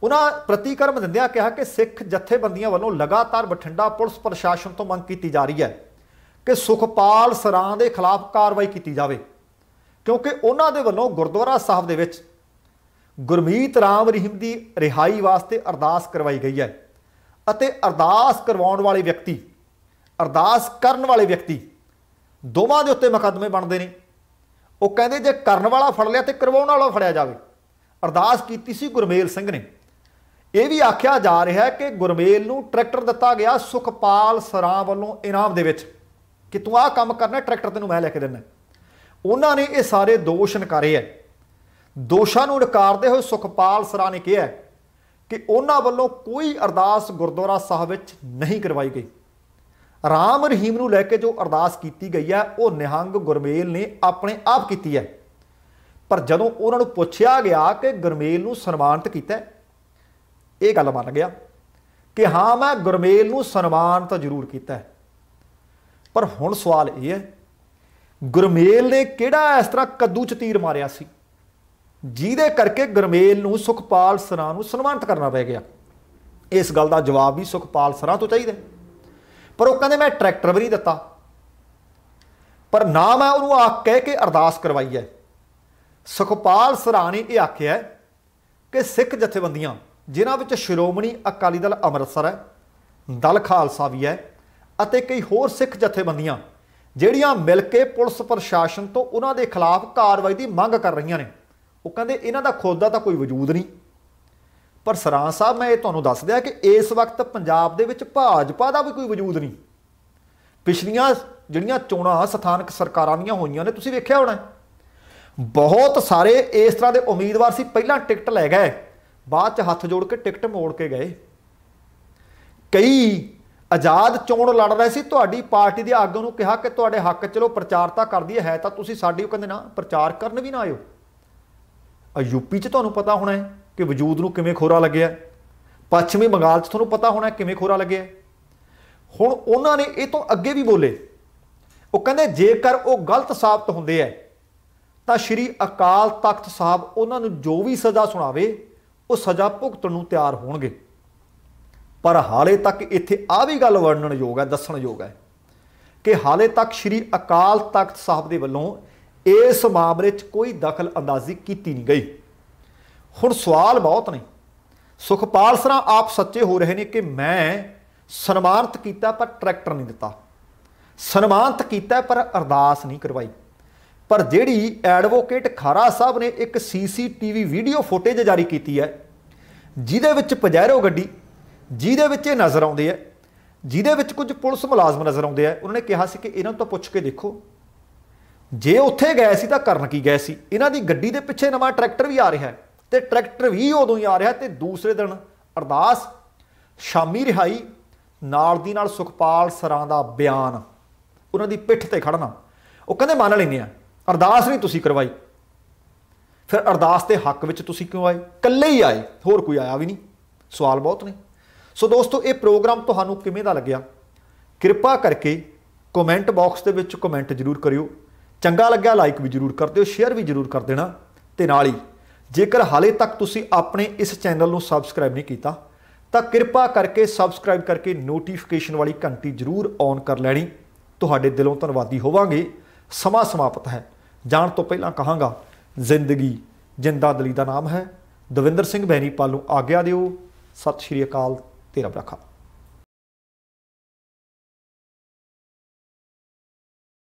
उन्हां प्रतिक्रम दिंदिआं कहा कि सिख जथेबंदियां वालों लगातार बठिंडा पुलिस प्रशासन तो मंग की जा रही है कि सुखपाल सरां के खिलाफ कार्रवाई की जाए, क्योंकि उन्होंने दे वल्लों गुरुद्वारा साहब दे विच गुरमीत राम रहीम की रिहाई वास्ते अरदास करवाई गई है। अते अरदास करवाउण वाले व्यक्ति, अरदास करन वाले व्यक्ति दोवां दे उत्ते मुकदमे बनते हैं। वो कहते जे करन वाला फड़ लिया तो करवाउण वाला फड़िया जाए। अरदास कीती सी गुरमेल सिंह ने। यह भी आख्या जा रहा है कि गुरमेल नूं ट्रैक्टर दिता गया सुखपाल सरां वालों इनाम दे विच कि तू आह काम करना, ट्रैक्टर तेनों मैं लैके देना। उन्होंने ये सारे दोष नकारे है। दोषां नूं नकारदे होए सुखपाल सरां ने कहा कि उन्हां वल्लों कोई अरदास गुरुद्वारा साहब विच नहीं करवाई गई। राम रहीम नूं लैके जो अरदास की गई है वो निहंग गुरमेल ने अपने आप की है। पर जदों उन्हां नूं पुछया गया कि गुरमेल नूं सन्मानित कीता, ये गल मन गया कि हाँ मैं गुरमेल नूं सन्मानित जरूर किया है। पर हुण सवाल यह है, गुरमेल ने किहड़ा इस तरह कद्दू च तीर मारिया सी जिहदे करके गुरमेल नूं सुखपाल सरां नूं सन्मानित करना पै गया? इस गल का जवाब भी सुखपाल सरां तो चाहिए। पर वो कहते मैं ट्रैक्टर भी नहीं दिता, पर ना मैं उन्होंने आख कह के अरदास करवाई है। सुखपाल सरां ने यह आख्या है कि सिख जथेबंदियां जिन्हां विच श्रोमणी अकाली दल अमृतसर है, दल खालसा भी है, ਅਤੇ कई होर सिख जथेबंदियां ਜਿਹੜੀਆਂ मिल के पुलिस प्रशासन तो उन्होंने खिलाफ कार्रवाई की मंग कर रही ने। वो कहते इन्हों का खुद का कोई वजूद नहीं। पर सरां साहब मैं ये तुहानूं दस दिया कि इस वक्त पंजाब दे विच भाजपा का भी कोई वजूद नहीं। पिछलियां जिहड़ियां चोणां सथानक सरकारां दीयां होईयां ने तुसीं वेखिया होना, बहुत सारे इस तरह के उम्मीदवार सी, पहलां टिकट लै गए, बाद च हथ जोड़ के टिकट मोड़ के गए। कई आज़ाद चोण लड़ रहे सी, तुहाडी पार्टी के आगू नूं कहा कि तुहाडे हक चलो प्रचार तां कर दईए, है तां तुसीं साडी, कहंदे ना प्रचार करन भी ना आयो। यूपी च तुहानूं पता होना है कि वजूद नूं किवें खोरा लग्गिआ, पश्चिमी बंगाल च तुहानूं पता होना किवें खोरा लग्गिआ। हुण उन्हां ने इह तों अगे भी बोले, वो कहंदे जेकर वो गलत साबित हुंदे है तां श्री अकाल तख्त साहब उन्हां नूं जो भी सज़ा सुणावे वो सज़ा भुगतण नूं तैयार होणगे। पर हाले तक इत्थे आ भी गल वर्णन योग है, दस्सण योग है कि हाले तक श्री अकाल तख्त साहब के वलों इस मामले च कोई दखल अंदाजी की नहीं गई। हुण सवाल बहुत ने। सुखपाल सरां आप सच्चे हो रहे हैं कि मैं सन्मानित किया पर ट्रैक्टर नहीं दिता, सन्मानित किया पर अरदास नहीं करवाई। पर जिहड़ी एडवोकेट खारा साहब ने एक CCTV वीडियो फुटेज जारी की है जिहदे विच पजैरो गड्डी जिहदे विच नज़र आउंदी है ਜਿਹਦੇ ਵਿੱਚ ਕੁਝ ਪੁਲਿਸ ਮੁਲਾਜ਼ਮ ਨਜ਼ਰ ਆਉਂਦੇ ਆ। ਉਹਨਾਂ ਨੇ ਕਿਹਾ ਸੀ ਕਿ ਇਹਨਾਂ ਨੂੰ ਤਾਂ ਪੁੱਛ ਕੇ ਦੇਖੋ, ਜੇ ਉੱਥੇ ਗਏ ਸੀ ਤਾਂ ਕਰਨ ਕੀ ਗਏ ਸੀ। ਇਹਨਾਂ ਦੀ ਗੱਡੀ ਦੇ ਪਿੱਛੇ ਨਵਾਂ ਟਰੈਕਟਰ ਵੀ ਆ ਰਿਹਾ ਹੈ ਤੇ ਟਰੈਕਟਰ ਵੀ ਉਦੋਂ ਹੀ ਆ ਰਿਹਾ ਤੇ ਦੂਸਰੇ ਦਿਨ ਅਰਦਾਸ, ਸ਼ਾਮੀ ਰਿਹਾਈ, ਨਾਲ ਦੀ ਨਾਲ ਸੁਖਪਾਲ ਸਰਾਂ ਦਾ ਬਿਆਨ, ਉਹਨਾਂ ਦੀ ਪਿੱਠ ਤੇ ਖੜਨਾ। ਉਹ ਕਹਿੰਦੇ ਮੰਨ ਲੈਂਦੇ ਆ, ਅਰਦਾਸ ਨਹੀਂ ਤੁਸੀਂ ਕਰਵਾਈ, ਫਿਰ ਅਰਦਾਸ ਦੇ ਹੱਕ ਵਿੱਚ ਤੁਸੀਂ ਕਿਉਂ ਆਏ? ਇਕੱਲੇ ਹੀ ਆਏ, ਹੋਰ ਕੋਈ ਆਇਆ ਵੀ ਨਹੀਂ। ਸਵਾਲ ਬਹੁਤ ਨੇ। ਸੋ ਦੋਸਤੋ, ਇਹ ਪ੍ਰੋਗਰਾਮ ਤੁਹਾਨੂੰ ਕਿਵੇਂ ਦਾ ਲੱਗਿਆ? ਕਿਰਪਾ ਕਰਕੇ ਕਮੈਂਟ ਬਾਕਸ ਦੇ ਵਿੱਚ ਕਮੈਂਟ ਜ਼ਰੂਰ ਕਰਿਓ। ਚੰਗਾ ਲੱਗਿਆ ਲਾਈਕ ਵੀ ਜ਼ਰੂਰ ਕਰ ਦਿਓ, ਸ਼ੇਅਰ ਵੀ ਜ਼ਰੂਰ ਕਰ ਦੇਣਾ। ਤੇ ਨਾਲ ਹੀ ਜੇਕਰ ਹਾਲੇ ਤੱਕ ਤੁਸੀਂ ਆਪਣੇ ਇਸ ਚੈਨਲ ਨੂੰ ਸਬਸਕ੍ਰਾਈਬ ਨਹੀਂ ਕੀਤਾ ਤਾਂ ਕਿਰਪਾ ਕਰਕੇ ਸਬਸਕ੍ਰਾਈਬ ਕਰਕੇ ਨੋਟੀਫਿਕੇਸ਼ਨ ਵਾਲੀ ਘੰਟੀ ਜ਼ਰੂਰ ਔਨ ਕਰ ਲੈਣੀ। ਤੁਹਾਡੇ ਦਿਲੋਂ ਧੰਨਵਾਦੀ ਹੋਵਾਂਗੇ। ਸਮਾਂ ਸਮਾਪਤ ਹੈ। ਜਾਣ ਤੋਂ ਪਹਿਲਾਂ ਕਹਾਂਗਾ, ਜ਼ਿੰਦਗੀ ਜਿੰਦਾ ਦਿਲੀ ਦਾ ਨਾਮ ਹੈ। ਦਵਿੰਦਰ ਸਿੰਘ ਬੈਨੀਪਾਲ ਨੂੰ ਆਗਿਆ ਦਿਓ। ਸਤਿ ਸ਼੍ਰੀ ਅਕਾਲ ਤੇ ਰੱਬ ਰਾਖਾ।